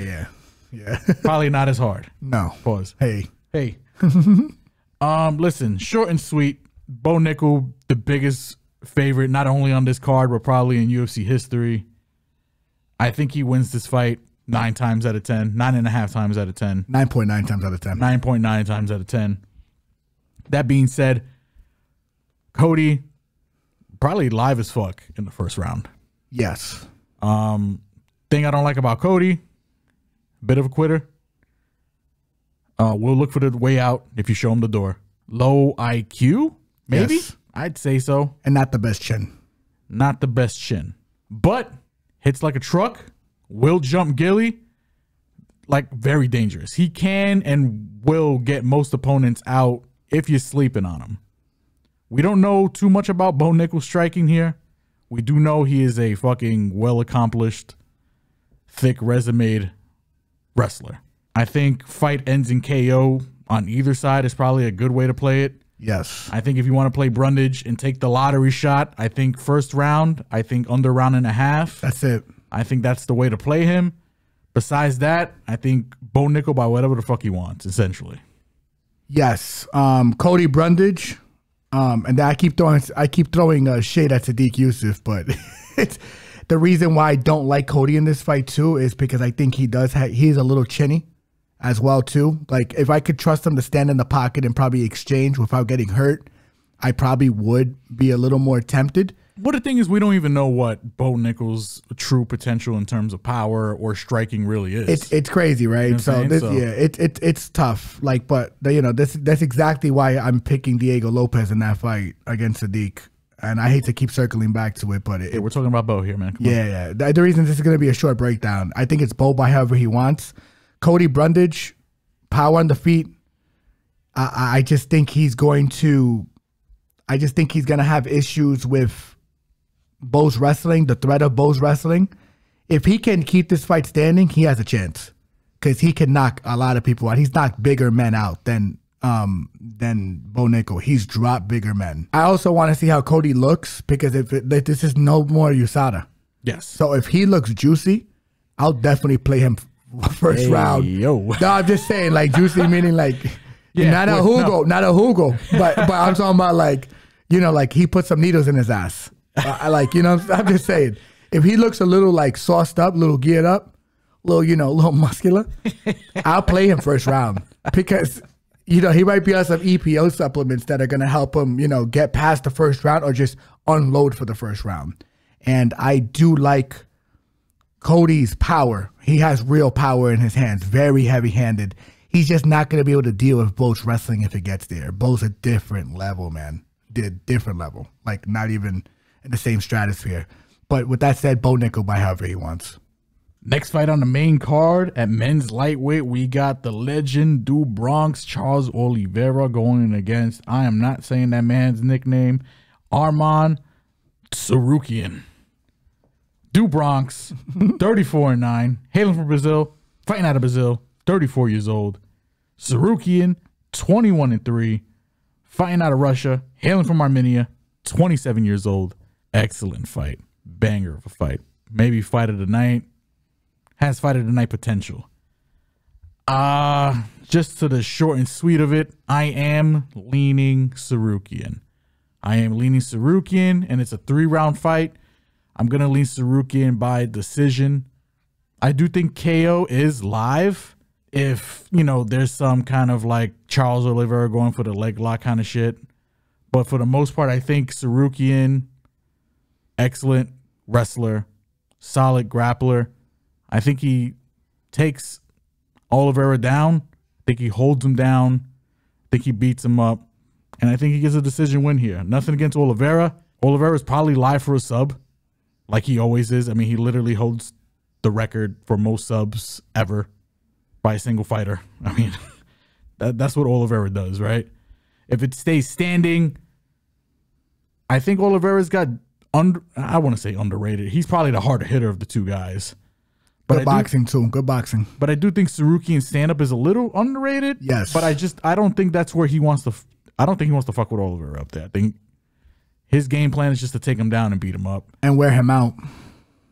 Yeah. Probably not as hard. No. Pause. Hey. Listen, short and sweet. Bo Nickal, the biggest favorite, not only on this card, but probably in UFC history. I think he wins this fight 9 times out of 10. 9.5 times out of 10. 9.9 times out of 10. 9.9 times out of 10. That being said, Cody probably live as fuck in the first round. Yes. Thing I don't like about Cody, bit of a quitter. We'll look for the way out if you show him the door. Low IQ, Maybe. Yes. I'd say so. And not the best chin. Not the best chin. But hits like a truck, will jump Gilly, like very dangerous. He can and will get most opponents out if you're sleeping on him. We don't know too much about Bo Nickal's striking here. We do know he is a fucking well-accomplished, thick resumed wrestler. I think fight ends in KO on either side is probably a good way to play it. Yes. I think if you want to play Brundage and take the lottery shot, I think first round, I think under round and a half. That's it. I think that's the way to play him. Besides that, I think Bo Nickal by whatever the fuck he wants, essentially. Yes. Cody Brundage. And I keep throwing shade at Sodiq Yusuff, but it's the reason why I don't like Cody in this fight too is because I think he's a little chinny as well too. Like if I could trust him to stand in the pocket and probably exchange without getting hurt, I probably would be a little more tempted. But the thing is, we don't even know what Bo Nickal's true potential in terms of power or striking really is. It's crazy, right? You know it's tough. Like, but that's exactly why I'm picking Diego Lopes in that fight against Sodiq. And I hate to keep circling back to it, but we're talking about Bo here, man. Come on. The reason this is going to be a short breakdown, I think it's Bo by however he wants. Cody Brundage, power on the feet. I just think he's going to. I just think he's going to have issues with Bo's wrestling, the threat of Bo's wrestling. If he can keep this fight standing, he has a chance because he can knock a lot of people out. He's knocked bigger men out than Bo Nickal. He's dropped bigger men. I also want to see how Cody looks because this is no more USADA. Yes. So if he looks juicy, I'll definitely play him first round. Yo. No, I'm just saying like juicy meaning like not a Hugo, but I'm talking about like like he put some needles in his ass. I'm just saying, if he looks a little like sauced up, little geared up, little muscular, I'll play him first round because, he might be on some EPO supplements that are going to help him, get past the first round or just unload for the first round. And I do like Cody's power. He has real power in his hands, very heavy handed. He's just not going to be able to deal with Bo's wrestling if it gets there. Bo's a different level, man. Different level, like not even in the same stratosphere. But with that said, Bo Nickal by however he wants. Next fight on the main card at men's lightweight, we got the legend do Bronx Charles Oliveira going against, I am not saying that man's nickname, Arman Tsarukyan. Do Bronx, 34-9, hailing from Brazil, fighting out of Brazil, 34 years old. Tsarukyan, 21-3, fighting out of Russia, hailing from Armenia, 27 years old. Excellent fight. Banger of a fight. Maybe fight of the night. Has fight of the night potential. Just to the short and sweet of it, I am leaning Tsarukyan. And it's a 3-round fight. I'm going to lean Tsarukyan by decision. I do think KO is live. If, there's some kind of like Charles Oliveira going for the leg lock kind of shit. But for the most part, I think Tsarukyan, excellent wrestler, solid grappler. I think he takes Oliveira down. I think he holds him down. I think he beats him up. And I think he gets a decision win here. Nothing against Oliveira. Oliveira is probably live for a sub, like he always is. I mean, he literally holds the record for most subs ever by a single fighter. I mean, that's what Oliveira does, right? If it stays standing, I think Oliveira's got, I want to say underrated. He's probably the harder hitter of the two guys. But Good boxing. But I do think Tsarukyan's stand-up is a little underrated. Yes. But I don't think that's where he wants to, I don't think he wants to fuck with Oliveira up there. I think his game plan is just to take him down and beat him up. And wear him out.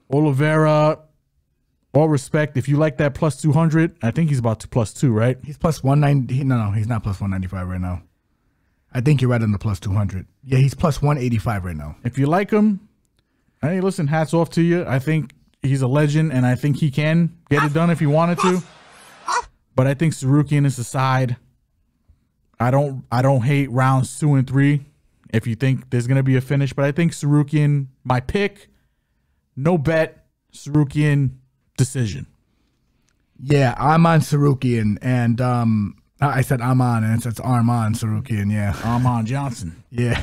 Oliveira, all respect. If you like that plus 200, I think he's about to plus 2, right? He's plus 190. No, he's not plus 195 right now. I think you're right on the plus 200. Yeah, he's plus 185 right now. If you like him, hey, listen, hats off to you. I think he's a legend, and I think he can get it done if he wanted to. But I think Tsarukyan is the side. I don't hate rounds 2 and 3 if you think there's going to be a finish. But I think Tsarukyan, my pick, no bet, Tsarukyan decision. Yeah, I'm on Tsarukyan, and I said Arman, and it's Arman Tsarukyan. Yeah, Arman Johnson. yeah.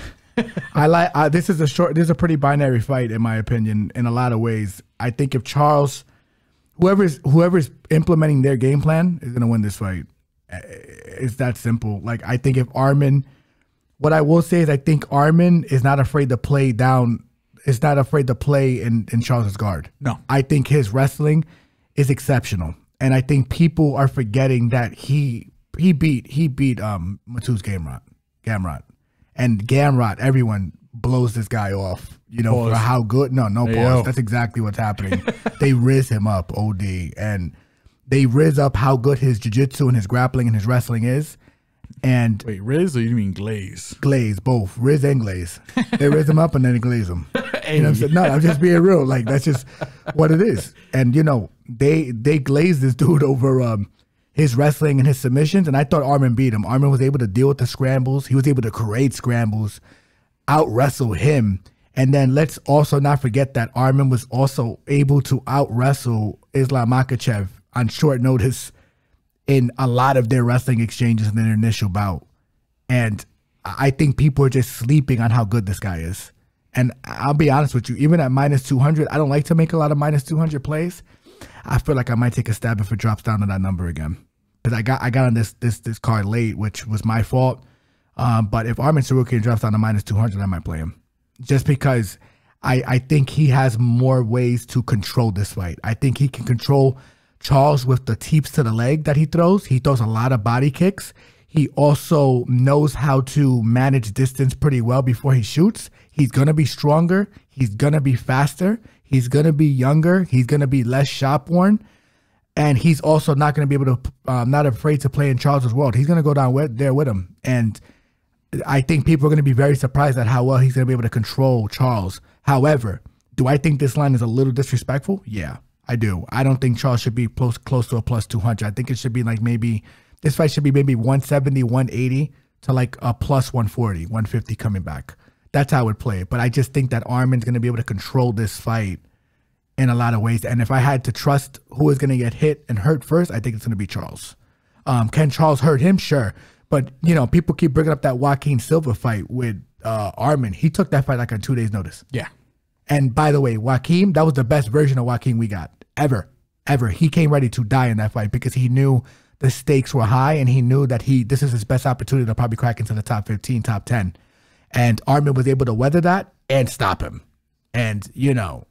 I like. This is a pretty binary fight in my opinion. In a lot of ways, I think if Charles, whoever's implementing their game plan is gonna win this fight. It's that simple. Like I think if Arman, what I will say is I think Arman is not afraid to play down. Is not afraid to play in Charles's guard. No, I think his wrestling is exceptional, and I think people are forgetting that he beat Mateusz Garbrandt. And Garbrandt, everyone blows this guy off, you know, for how good. No pause. Yo. That's exactly what's happening. They riz him up, OD, and they riz up how good his jiu-jitsu and his grappling and his wrestling is. And wait, Riz or you mean Glaze? Glaze, both riz and Glaze. They riz him up and then they glaze him. You know what I'm saying? No, I'm just being real. Like that's just what it is. And you know, they glazed this dude over his wrestling and his submissions, and I thought Arman beat him. Arman was able to deal with the scrambles. He was able to create scrambles, out-wrestle him. And then let's also not forget that Arman was also able to out-wrestle Islam Makhachev on short notice in a lot of their wrestling exchanges in their initial bout. And I think people are just sleeping on how good this guy is. And I'll be honest with you, even at minus 200, I don't like to make a lot of minus 200 plays. I feel like I might take a stab if it drops down to that number again, because I got on this card late, which was my fault. But if Arman Tsarukyan drops down to minus 200, I might play him, just because I think he has more ways to control this fight. I think he can control Charles with the teeps to the leg that he throws. He throws a lot of body kicks. He also knows how to manage distance pretty well before he shoots. He's gonna be stronger. He's gonna be faster. He's going to be younger. He's going to be less shop worn. And he's also not going to be able to, not afraid to play in Charles's world. He's going to go down there with him. And I think people are going to be very surprised at how well he's going to be able to control Charles. However, do I think this line is a little disrespectful? Yeah, I do. I don't think Charles should be close to a plus 200. I think it should be like maybe, this fight should be maybe 170, 180 to like a plus 140, 150 coming back. That's how I would play it. But I just think that Arman's going to be able to control this fight in a lot of ways. And if I had to trust who is going to get hit and hurt first, I think it's going to be Charles. Can Charles hurt him? Sure. But, you know, people keep bringing up that Joaquin Silva fight with Arman. He took that fight like on 2 days' notice. Yeah. And by the way, Joaquin, that was the best version of Joaquin we got ever. He came ready to die in that fight because he knew the stakes were high and he knew that this is his best opportunity to probably crack into the top 15, top 10. And Arman was able to weather that and stop him. And, you know,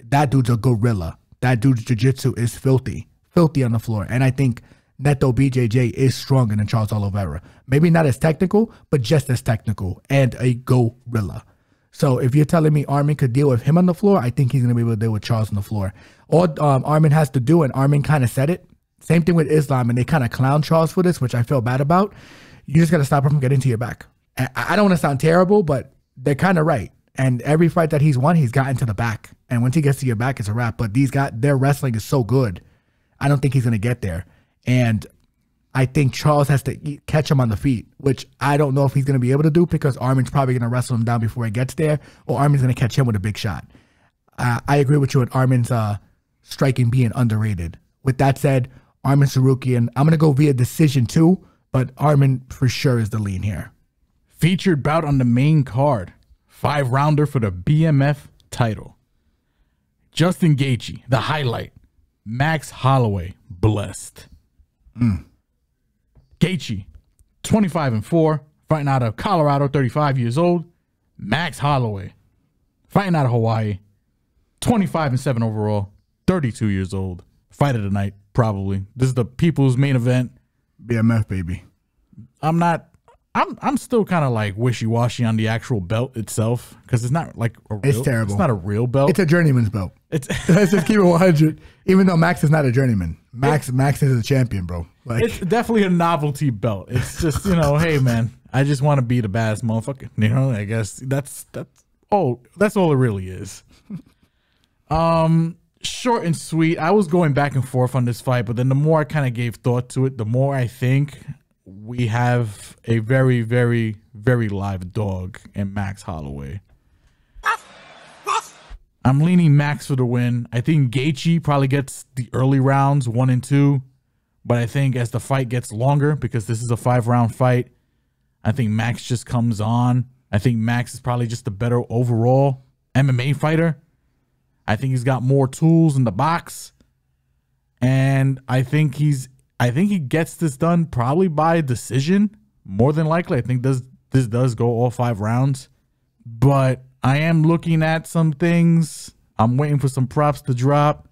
that dude's a gorilla. That dude's jiu-jitsu is filthy on the floor. And I think Neto BJJ is stronger than Charles Oliveira. Maybe not as technical, but just as technical and a gorilla. So if you're telling me Arman could deal with him on the floor, I think he's going to be able to deal with Charles on the floor. All Arman has to do, and Arman kind of said it, same thing with Islam, and they kind of clown Charles for this, which I feel bad about. You just got to stop him from getting to your back. I don't want to sound terrible, but they're kind of right. And every fight that he's won, he's gotten to the back. And once he gets to your back, it's a wrap. But their wrestling is so good, I don't think he's going to get there. And I think Charles has to catch him on the feet, which I don't know if he's going to be able to do because Arman's probably going to wrestle him down before he gets there, or Arman's going to catch him with a big shot. I agree with you with Arman's striking being underrated. With that said, Arman Tsarukyan, I'm going to go via decision too, but Arman for sure is the lean here. Featured bout on the main card. 5-rounder for the BMF title. Justin Gaethje, the highlight. Max Holloway, blessed. Gaethje, 25-4, fighting out of Colorado, 35 years old. Max Holloway, fighting out of Hawaii, 25-7 overall, 32 years old. Fight of the night, probably. This is the people's main event. BMF, baby. I'm still kind of like wishy-washy on the actual belt itself because it's not like it's terrible. It's not a real belt. It's a journeyman's belt. Let's just keep it 100. Even though Max is not a journeyman, Max is a champion, bro. Like, it's definitely a novelty belt. It's just, you know, hey man, I just want to be the baddest motherfucker. You know, I guess that's all it really is. Short and sweet. I was going back and forth on this fight, but then the more I kind of gave thought to it, the more I think we have a very, very, very live dog in Max Holloway. I'm leaning Max for the win. I think Gaethje probably gets the early rounds 1 and 2, But I think as the fight gets longer, because this is a 5-round fight, I think Max just comes on. I think Max is probably just a better overall MMA fighter. I think he's got more tools in the box. And I think he gets this done probably by decision, more than likely. I think this does go all 5 rounds. But I am looking at some things. I'm waiting for some props to drop.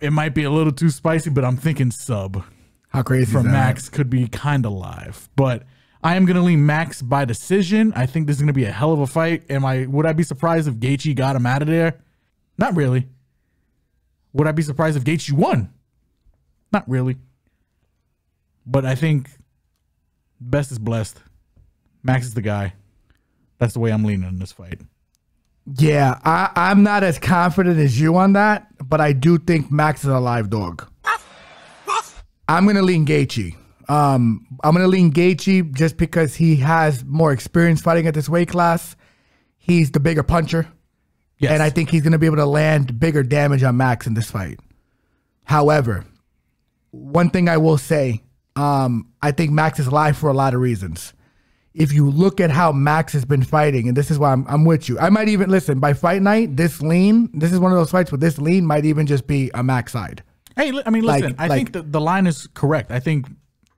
It might be a little too spicy, but I'm thinking sub. How crazy from is that? Max could be kind of live. But I am going to lean Max by decision. I think this is going to be a hell of a fight. Would I be surprised if Gaethje got him out of there? Not really. Would I be surprised if Gaethje won? Not really. But I think best is blessed. Max is the guy. That's the way I'm leaning in this fight. Yeah, I'm not as confident as you on that, but I do think Max is a live dog. I'm going to lean Gaethje. I'm going to lean Gaethje just because he has more experience fighting at this weight class. He's the bigger puncher. Yes. And I think he's going to be able to land bigger damage on Max in this fight. However, one thing I will say, I think Max is live for a lot of reasons. If you look at how Max has been fighting, and this is why I'm with you. I might even, listen, by fight night, this is one of those fights where this lean might even just be a Max side. Hey, I mean, listen, I think the line is correct. I think,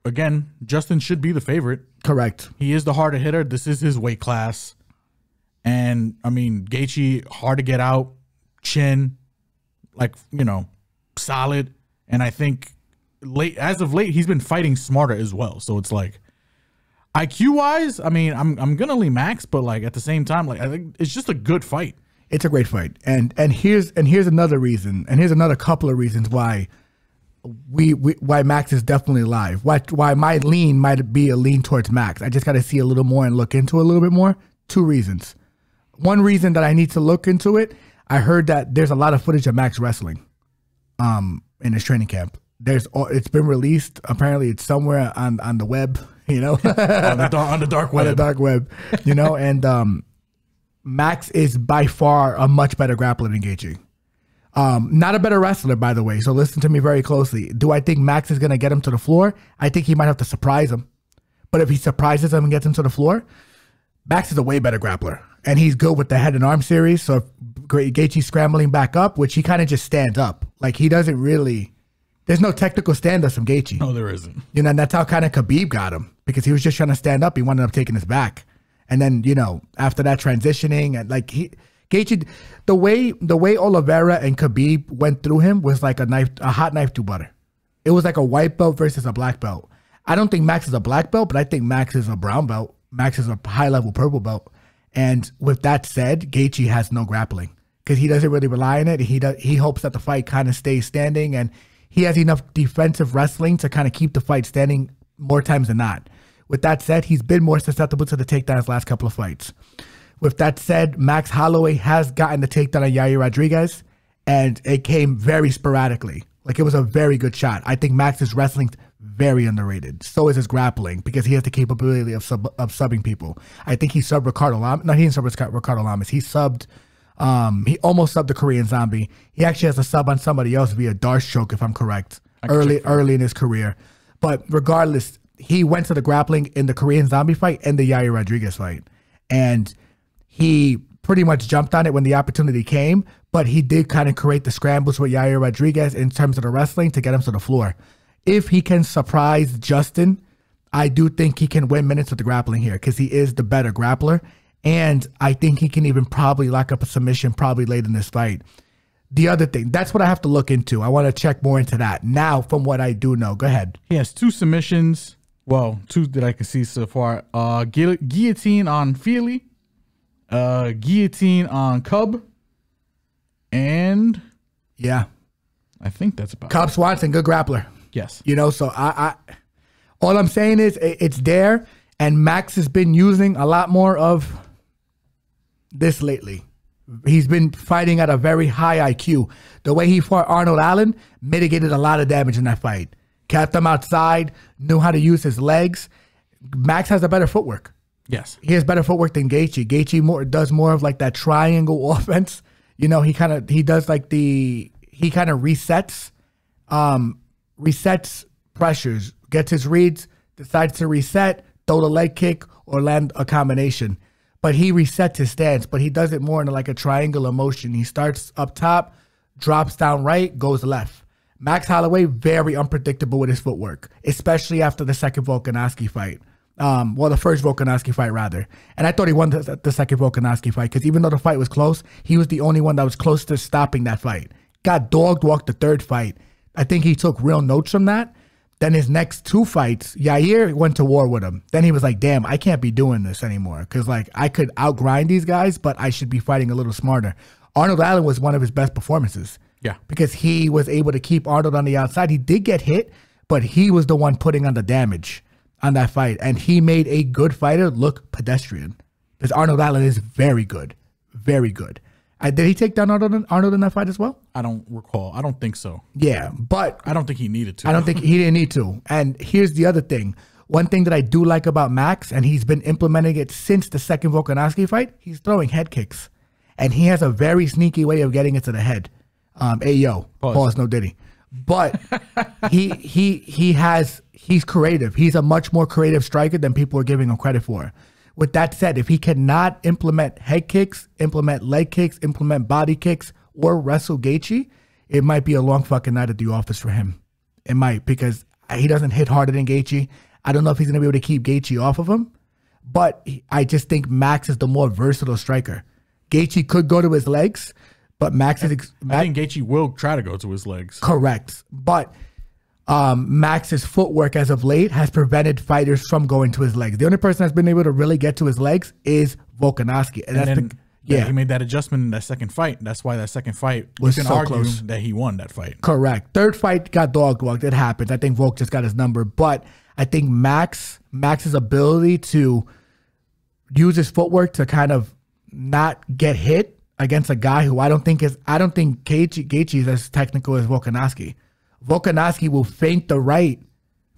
again, Justin should be the favorite. Correct. He is the harder hitter. This is his weight class. And, I mean, Gaethje, hard to get out, chin, solid. And I think as of late, he's been fighting smarter as well. So it's like, IQ-wise, I mean, I'm going to lean Max, but, at the same time, I think it's just a good fight. It's a great fight, and here's another reason, and here's another couple of reasons why why Max is definitely live. Why my lean might be a lean towards Max. I just got to see a little more and look into it a little bit more. 2 reasons. One reason that I need to look into it. I heard that there's a lot of footage of Max wrestling, in his training camp. It's been released. Apparently, it's somewhere on the web. On the dark web. On the dark web. And Max is by far a much better grappler than Gaethje. Not a better wrestler, by the way. So listen to me very closely. Do I think Max is going to get him to the floor? I think he might have to surprise him. But if he surprises him and gets him to the floor, Max is a way better grappler. And he's good with the head and arm series. So if Gaethje's scrambling back up, which he kind of just stands up. He doesn't really... There's no technical stand-ups from Gaethje. No, there isn't. And that's how kind of Khabib got him. Because he was just trying to stand up. He wound up taking his back. And then, after that transitioning, and Gaethje, the way Oliveira and Khabib went through him was like a hot knife through butter. It was like a white belt versus a black belt. I don't think Max is a black belt, but I think Max is a brown belt. Max is a high-level purple belt. And with that said, Gaethje has no grappling because he doesn't really rely on it. He hopes that the fight kind of stays standing, and he has enough defensive wrestling to kind of keep the fight standing more times than not. With that said, he's been more susceptible to the takedowns last couple of fights. With that said, Max Holloway has gotten the takedown on Yair Rodriguez, and it came very sporadically. It was a very good shot. I think Max's wrestling very underrated. So is his grappling because he has the capability of subbing people. I think he subbed Ricardo Lamas. No, he didn't sub Ricardo Lamas. He subbed. He almost subbed the Korean Zombie. He actually has a sub on somebody else via Darce choke, if I'm correct, early in his career. But regardless, he went to the grappling in the Korean Zombie fight and the Yair Rodriguez fight. And he pretty much jumped on it when the opportunity came, but he did kind of create the scrambles with Yair Rodriguez in terms of the wrestling to get him to the floor. If he can surprise Justin, I do think he can win minutes with the grappling here because he is the better grappler. And I think he can even probably lock up a submission probably late in this fight. The other thing, that's what I have to look into. I want to check more into that. Now, from what I do know, go ahead. He has 2 submissions. Well, 2 that I can see so far. Guillotine on Feely. Guillotine on Cub. And... yeah. I think that's about Cobb Swanson, good grappler. Yes. So I all I'm saying is it's there, and Max has been using a lot more of this lately. He's been fighting at a very high IQ. The way he fought Arnold Allen mitigated a lot of damage in that fight. Kept him outside, knew how to use his legs. Max has a better footwork. Yes. He has better footwork than Gaethje. Gaethje does more of that triangle offense. You know, he kind of resets pressures, gets his reads, decides to reset, throw the leg kick, or land a combination. But he resets his stance, but he does it more in like a triangular motion. He starts up top, drops down right, goes left. Max Holloway, very unpredictable with his footwork, especially after the second Volkanovski fight. Well, the first Volkanovski fight, rather. And I thought he won the second Volkanovski fight because even though the fight was close, he was the only one that was close to stopping that fight. Got dog walked the third fight. I think he took real notes from that. Then his next two fights, Yair went to war with him. Then he was like, damn, I can't be doing this anymore because like I could outgrind these guys, but I should be fighting a little smarter. Arnold Allen was one of his best performances. Yeah. Because he was able to keep Arnold on the outside. He did get hit, but he was the one putting on the damage on that fight. And he made a good fighter look pedestrian. Because Arnold Allen is very good. Very good. Did he take down Arnold in that fight as well? I don't recall. I don't think so. Yeah, but I don't think he needed to. I don't think he didn't need to. And here's the other thing. One thing that I do like about Max, and he's been implementing it since the second Volkanovski fight, he's throwing head kicks. And he has a very sneaky way of getting it to the head. Ayo. Pause, no diddy. But he's creative. He's a much more creative striker than people are giving him credit for. With that said, if he cannot implement head kicks, implement leg kicks, implement body kicks, or wrestle Gaethje, it might be a long fucking night at the office for him. It might, because he doesn't hit harder than Gaethje. I don't know if he's going to be able to keep Gaethje off of him, but I just think Max is the more versatile striker. Gaethje could go to his legs, but Max is... I think Gaethje will try to go to his legs. Correct. But Max's footwork as of late has prevented fighters from going to his legs. The only person that's been able to really get to his legs is Volkanovski. And he made that adjustment in that second fight. That's why that second fight was so close that he won that fight. Correct. Third fight got dog walked. It happens. I think Volk just got his number. But I think Max's ability to use his footwork to kind of not get hit against a guy who I don't think Gaethje is as technical as Volkanovski. Volkanovski will feint the right,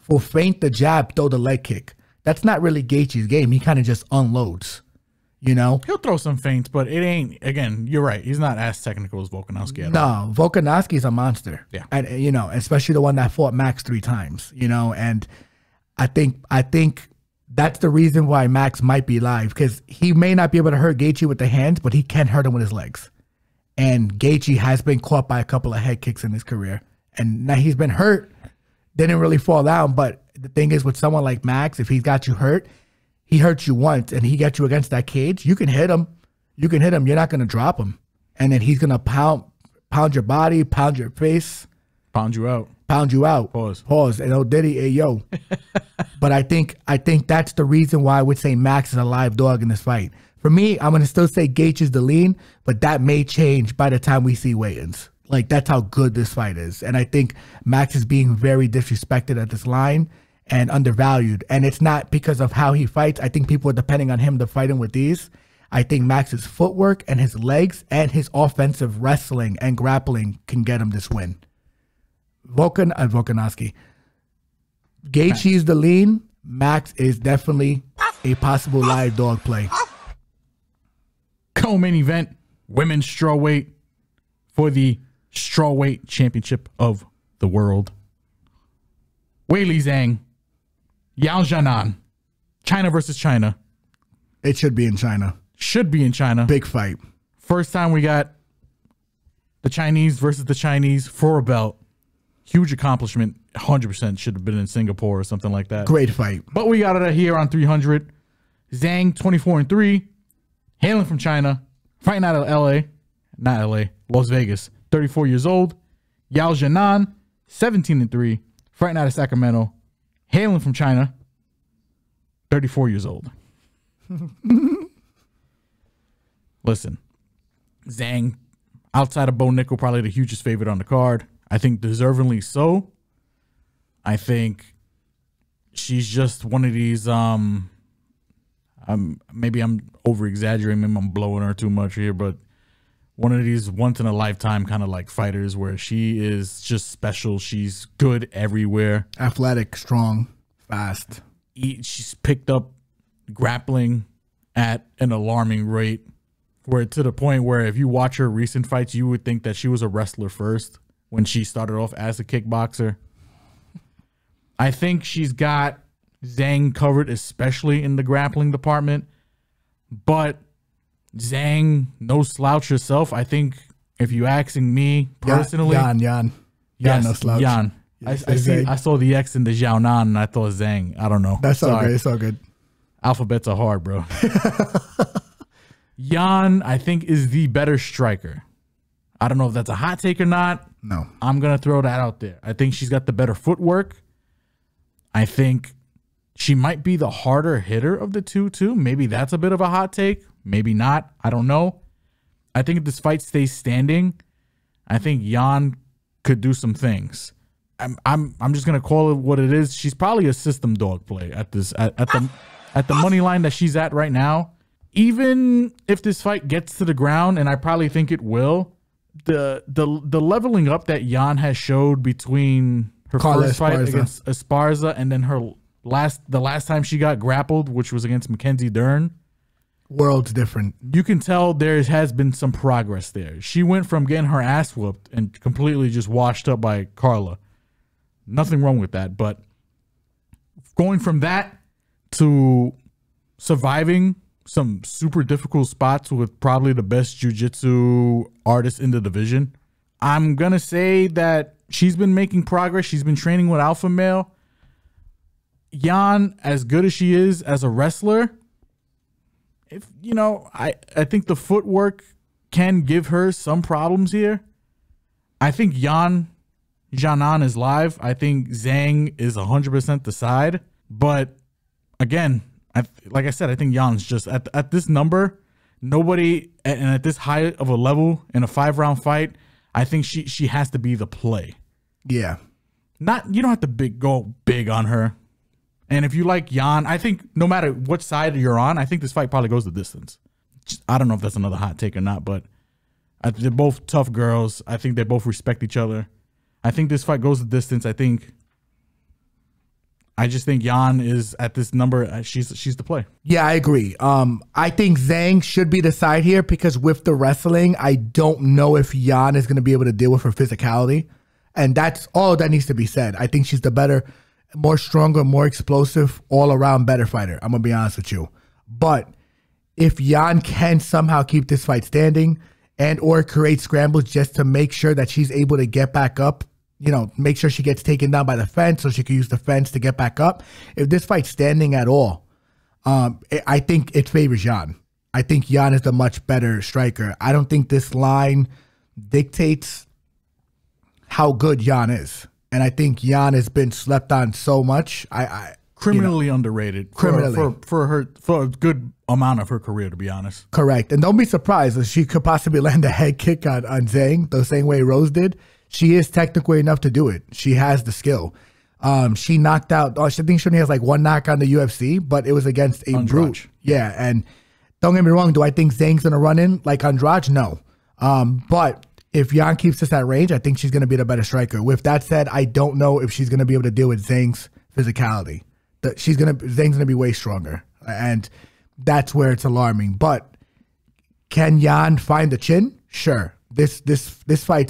will feint the jab, throw the leg kick. That's not really Gaethje's game. He kind of just unloads, you know? He'll throw some feints, but it ain't, again, you're right. He's not as technical as Volkanovski at all. No, Volkanovski's a monster. Yeah. And, you know, especially the one that fought Max 3 times, you know? And I think that's the reason why Max might be live, because he may not be able to hurt Gaethje with the hands, but he can hurt him with his legs. And Gaethje has been caught by a couple of head kicks in his career. And now he's been hurt, didn't really fall down. But the thing is, with someone like Max, if he's got you hurt, he hurts you once and he gets you against that cage, you can hit him. You can hit him. You're not going to drop him. And then he's going to pound your body, pound your face. Pound you out. Pound you out. Pause. And oh, Diddy, hey, yo. But I think that's the reason why I would say Max is a live dog in this fight. For me, I'm going to still say Gaethje is the lean, but that may change by the time we see weigh-ins. Like, that's how good this fight is. And I think Max is being very disrespected at this line and undervalued. And it's not because of how he fights. I think people are depending on him to fight him with these. I think Max's footwork and his legs and his offensive wrestling and grappling can get him this win. Volkanovski. Gaethje is the lean. Max is definitely a possible live dog play. Co-main event, women's strawweight for the strawweight championship of the world. Weili Zhang, Jalin, China versus China. It should be in China. Should be in China. Big fight. First time we got the Chinese versus the Chinese for a belt. Huge accomplishment. 100% should have been in Singapore or something like that. Great fight. But we got it here on 300. Zhang, 24-3, hailing from China, fighting out of LA, not LA, Las Vegas, 34 years old. Jalin, 17-3, fighting out of Sacramento, hailing from China, 34 years old. Listen, Zhang, outside of Bo Nickel, probably the hugest favorite on the card. I think deservingly so. I think she's just one of these, maybe I'm over-exaggerating, maybe I'm blowing her too much here, but one of these once-in-a-lifetime kind of like fighters where she is just special. She's good everywhere. Athletic, strong, fast. She's picked up grappling at an alarming rate Where to the point where if you watch her recent fights, you would think that she was a wrestler first when she started off as a kickboxer. I think she's got Zhang covered, especially in the grappling department. But Zhang, no slouch herself. I think if you asking me personally, Yan, yes, no slouch. Yan. Yes, I saw the X in the Xiaonan and I thought Zhang. I don't know. That's all good. It's all good. Alphabets are hard, bro. Yan, I think, is the better striker. I don't know if that's a hot take or not. No. I'm going to throw that out there. I think she's got the better footwork. I think she might be the harder hitter of the two, too. Maybe that's a bit of a hot take. Maybe not. I don't know. I think if this fight stays standing, I think Yan could do some things. I'm just gonna call it what it is. She's probably a system dog play at the money line that she's at right now. Even if this fight gets to the ground, and I probably think it will, the leveling up that Yan has showed between her first fight against Esparza and then the last time she got grappled, which was against Mackenzie Dern. World's different. You can tell there has been some progress there. She went from getting her ass whooped and completely just washed up by Carla. Nothing wrong with that, but going from that to surviving some super difficult spots with probably the best jiu-jitsu artist in the division, I'm going to say that she's been making progress. She's been training with alpha male. Yan, as good as she is as a wrestler, if you know, I think the footwork can give her some problems here. I think Janan is live. I think Zhang is 100% the side. But again, like I said, I think Jan's just at this number, nobody, and at this high of a level in a 5-round fight, I think she has to be the play. Yeah. You don't have to go big on her. And if you like Yan, I think no matter what side you're on, I think this fight probably goes the distance. I don't know if that's another hot take or not, but they're both tough girls. I think they both respect each other. I think this fight goes the distance. I just think Yan is at this number. She's the play. Yeah, I agree. I think Zhang should be the side here because with the wrestling, I don't know if Yan is going to be able to deal with her physicality. And that's all that needs to be said. I think she's the better, more stronger, more explosive, all around better fighter. I'm going to be honest with you. But if Yan can somehow keep this fight standing and or create scrambles just to make sure that she's able to get back up, you know, make sure she gets taken down by the fence so she can use the fence to get back up. If this fight's standing at all, I think it favors Yan. I think Yan is the much better striker. I don't think this line dictates how good Yan is. And I think Yan has been slept on so much. Criminally underrated. Criminally. For a good amount of her career, to be honest. Correct. And don't be surprised if she could possibly land a head kick on Zhang the same way Rose did. She is technically enough to do it. She has the skill. She knocked out, I think she only has like one knock on the UFC, but it was against a brute. Yeah, and don't get me wrong, do I think Zhang's going to run in like Andrade? No. But if Yan keeps us at range, I think she's going to be the better striker. With that said, I don't know if she's going to be able to deal with Zhang's physicality. Zhang's going to be way stronger, and that's where it's alarming. But can Yan find the chin? Sure. This fight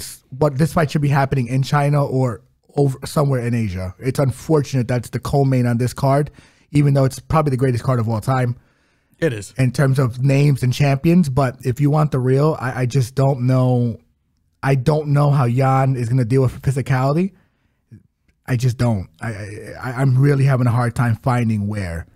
should be happening in China or over somewhere in Asia. It's unfortunate that's the co-main on this card, even though it's probably the greatest card of all time. It is in terms of names and champions. But if you want the real, I just don't know. I don't know how Yan is going to deal with physicality. I just don't. I'm really having a hard time finding where.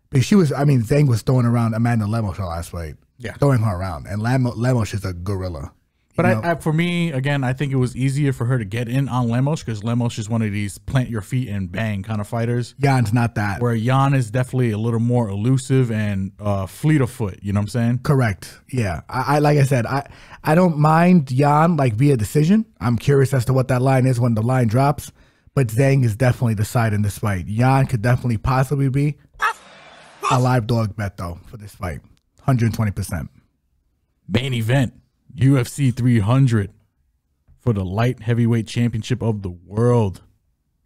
Because Zhang was throwing around Amanda Lemos last fight. Yeah. Throwing her around. And Lemos is a gorilla. But for me, again, I think it was easier for her to get in on Lemos because Lemos is one of these plant your feet and bang kind of fighters. Yan's not that. Where Yan is definitely a little more elusive and fleet of foot. You know what I'm saying? Correct. Yeah. I like I said, I don't mind Yan like via decision. I'm curious as to what that line is when the line drops. But Zhang is definitely the side in this fight. Yan could definitely possibly be a live dog bet though for this fight. 120%. Main event. UFC 300 for the light heavyweight championship of the world.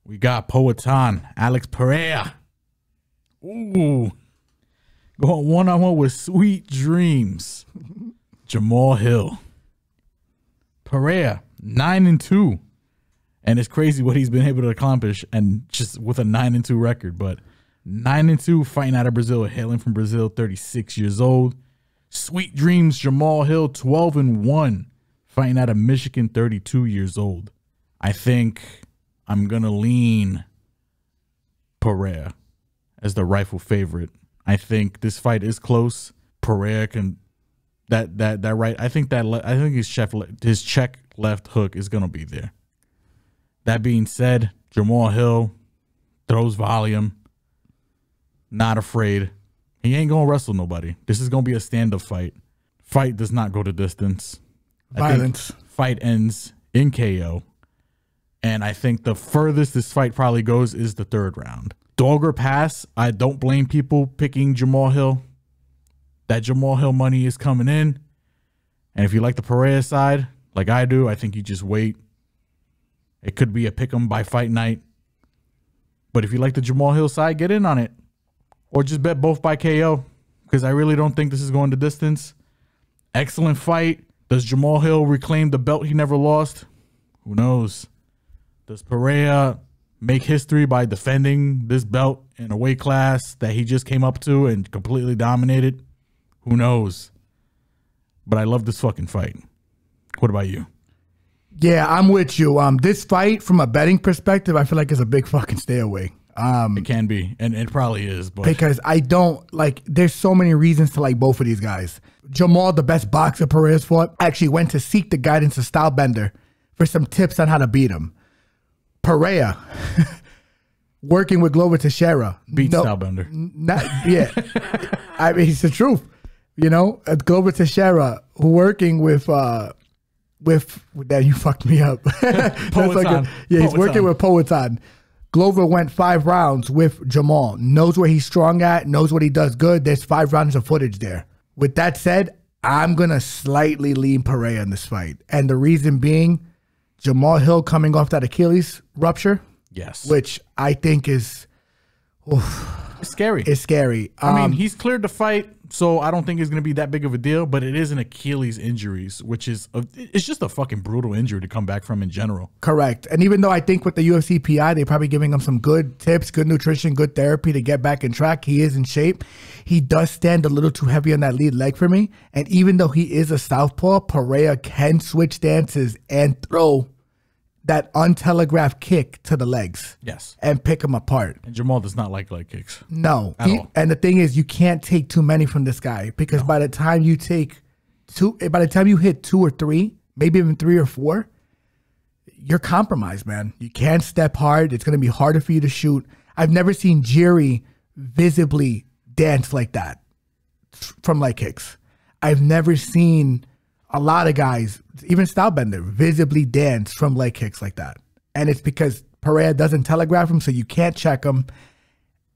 We got Poatan, Alex Pereira. Ooh. Going one-on-one with Sweet Dreams. Jamahal Hill. Pereira, 9-2. And it's crazy what he's been able to accomplish, and just with a 9-2 record. But 9-2, fighting out of Brazil, hailing from Brazil, 36 years old. Sweet dreams, Jamahal Hill, 12-1, fighting out of Michigan, 32 years old. I think I'm gonna lean Pereira as the rightful favorite. I think this fight is close. Pereira can that right. I think his check left hook is gonna be there. That being said, Jamahal Hill throws volume, not afraid. He ain't gonna wrestle nobody. This is gonna be a stand-up fight. Fight does not go the distance. Violence. Fight ends in KO. And I think the furthest this fight probably goes is the 3rd round. Dog or pass, I don't blame people picking Jamahal Hill. That Jamahal Hill money is coming in. And if you like the Pereira side, like I do, I think you just wait. It could be a pick 'em by fight night. But if you like the Jamahal Hill side, get in on it. Or just bet both by KO, because I really don't think this is going the distance. Excellent fight. Does Jamahal Hill reclaim the belt he never lost? Who knows? Does Pereira make history by defending this belt in a weight class that he just came up to and completely dominated? Who knows? But I love this fucking fight. What about you? Yeah, I'm with you. This fight, from a betting perspective, I feel like is a big fucking stay away. It can be, and it probably is. But because I don't like, there's so many reasons to like both of these guys. Jamahal, the best boxer Pereira's fought, actually went to seek the guidance of Stylebender for some tips on how to beat him. Pereira, working with Glover Teixeira. Beat Stylebender. Yeah. I mean, it's the truth. You know, Glover Teixeira, working with that, you fucked me up. He's working with Poetan. Glover went 5 rounds with Jamahal. Knows where he's strong at, knows what he does good. There's 5 rounds of footage there. With that said, I'm going to slightly lean Pereira in this fight. And the reason being, Jamahal Hill coming off that Achilles rupture. Yes. Which I think is... It's scary. It's scary. I mean, he's cleared the fight, so I don't think it's going to be that big of a deal, but it is an Achilles injuries, which is, it's just a fucking brutal injury to come back from in general. Correct. And even though I think with the UFC PI, they're probably giving him some good tips, good nutrition, good therapy to get back in track. He is in shape. He does stand a little too heavy on that lead leg for me. And even though he is a southpaw, Pereira can switch stances and throw that untelegraphed kick to the legs. Yes. And pick them apart. And Jamahal does not like leg kicks. No. At all. And the thing is, you can't take too many from this guy, because by the time you take by the time you hit 2 or 3, maybe even 3 or 4, you're compromised, man. You can't step hard. It's going to be harder for you to shoot. I've never seen Jiří visibly dance like that from leg kicks. I've never seen a lot of guys, even Stylebender, visibly dance from leg kicks like that. And it's because Pereira doesn't telegraph him, so you can't check him.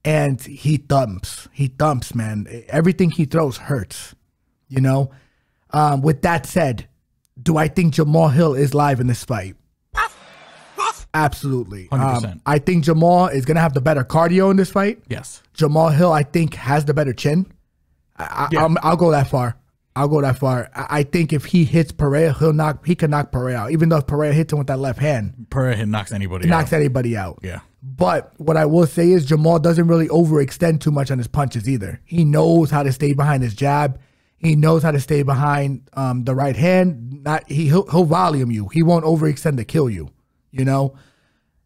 And he thumps. He thumps, man. Everything he throws hurts, you know? With that said, do I think Jamahal Hill is live in this fight? Absolutely. 100%. I think Jamahal is going to have the better cardio in this fight. Yes. Jamahal Hill, I think, has the better chin. I'll go that far. I'll go that far. I think if he hits Pereira, he can knock Pereira out. Even though if Pereira hits him with that left hand, Pereira knocks anybody out. Knocks anybody out. Yeah. But what I will say is Jamahal doesn't really overextend too much on his punches either. He knows how to stay behind his jab. He knows how to stay behind the right hand. He'll volume you. He won't overextend to kill you. You know,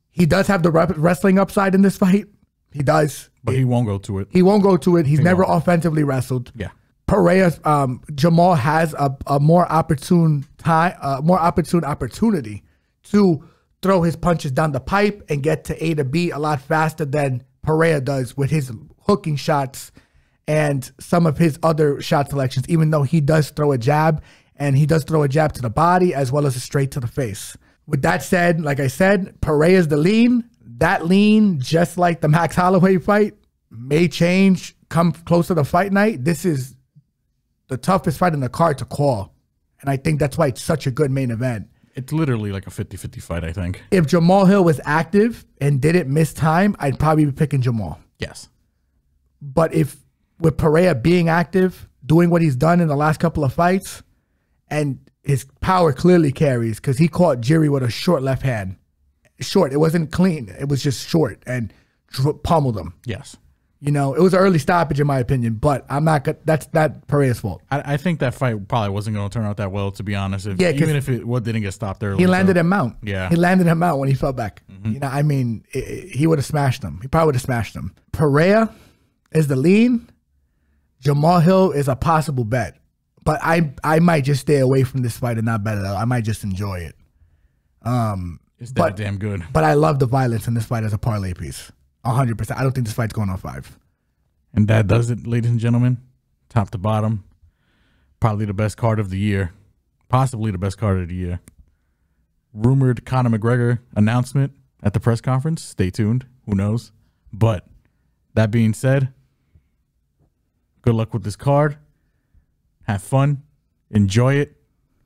he does have the wrestling upside in this fight. He does, but he won't go to it. He won't go to it. He's never offensively wrestled. Yeah. Pereira, Jamahal has a more opportune opportunity to throw his punches down the pipe and get to A to B a lot faster than Pereira does with his hooking shots and some of his other shot selections, even though he does throw a jab, and he does throw a jab to the body as well as a straight to the face. With that said, like I said, Pereira's the lean. That lean, just like the Max Holloway fight, may change come close to the fight night. This is the toughest fight in the card to call. And I think that's why it's such a good main event. It's literally like a 50-50 fight, I think. If Jamahal Hill was active and didn't miss time, I'd probably be picking Jamahal. Yes. But if with Pereira being active, doing what he's done in the last couple of fights, and his power clearly carries because he caught Jiří with a short left hand. Short. It wasn't clean. It was just short and pummeled him. Yes. You know, it was an early stoppage in my opinion, but I'm not good. That's not Pereira's fault. I think that fight probably wasn't going to turn out that well, to be honest. Even if it didn't get stopped early. He landed him out. Yeah. He landed him out when he fell back. You know, I mean, he would have smashed him. He probably would have smashed him. Pereira is the lean. Jamahal Hill is a possible bet. But I might just stay away from this fight and not bet it out. I might just enjoy it. It's that damn good. But I love the violence in this fight as a parlay piece. 100%. I don't think this fight's going on 5. And that does it, ladies and gentlemen. Top to bottom. Probably the best card of the year. Possibly the best card of the year. Rumored Conor McGregor announcement at the press conference. Stay tuned. Who knows? But that being said, good luck with this card. Have fun. Enjoy it.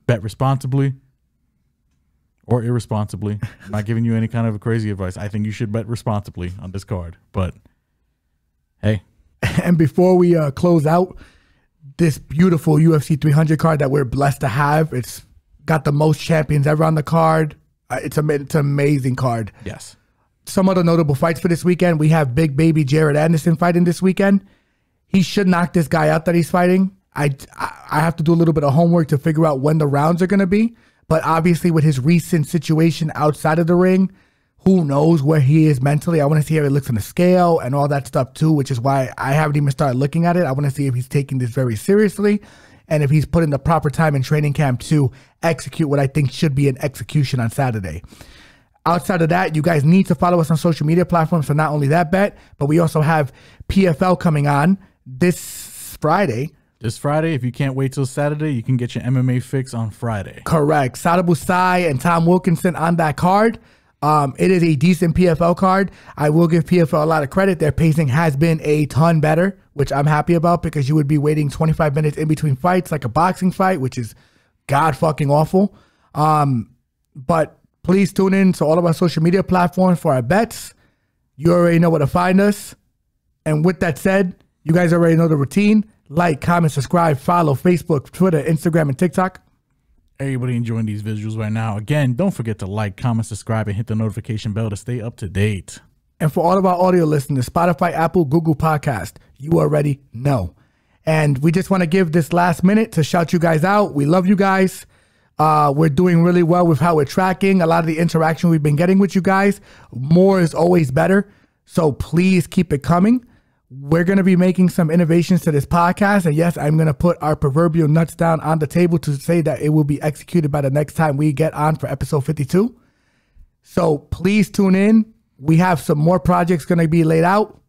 Bet responsibly. Or irresponsibly. I'm not giving you any kind of crazy advice. I think you should bet responsibly on this card. But, hey. And before we close out, this beautiful UFC 300 card that we're blessed to have, it's got the most champions ever on the card. It's an amazing card. Yes. Some other notable fights for this weekend. We have big baby Jared Anderson fighting this weekend. He should knock this guy out that he's fighting. I have to do a little bit of homework to figure out when the rounds are going to be. But obviously with his recent situation outside of the ring, who knows where he is mentally. I want to see how he looks on the scale and all that stuff too, which is why I haven't even started looking at it. I want to see if he's taking this very seriously and if he's putting the proper time in training camp to execute what I think should be an execution on Saturday. Outside of that, you guys need to follow us on social media platforms for not only that bet, but we also have PFL coming on this Friday. This Friday, if you can't wait till Saturday, you can get your MMA fix on Friday. Correct. Sada Busai and Tom Wilkinson on that card. It is a decent PFL card. I will give PFL a lot of credit. Their pacing has been a ton better, which I'm happy about because you would be waiting 25 minutes in between fights like a boxing fight, which is god fucking awful. But please tune in to all of our social media platforms for our bets. You already know where to find us. And with that said, you guys already know the routine. Like, comment, subscribe, follow Facebook, Twitter, Instagram, and TikTok. Everybody enjoying these visuals right now. Again, don't forget to like, comment, subscribe, and hit the notification bell to stay up to date. And for all of our audio listeners, Spotify, Apple, Google Podcast, you already know. And we just want to give this last minute to shout you guys out. We love you guys. We're doing really well with how we're tracking. A lot of the interaction we've been getting with you guys. More is always better. So please keep it coming. We're going to be making some innovations to this podcast. And yes, I'm going to put our proverbial nuts down on the table to say that it will be executed by the next time we get on for episode 52. So please tune in. We have some more projects going to be laid out.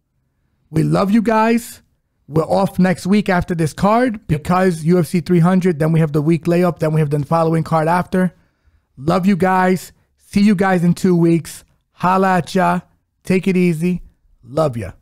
We love you guys. We're off next week after this card because UFC 300. Then we have the week layup. Then we have the following card after. Love you guys. See you guys in 2 weeks. Holla at ya. Take it easy. Love ya.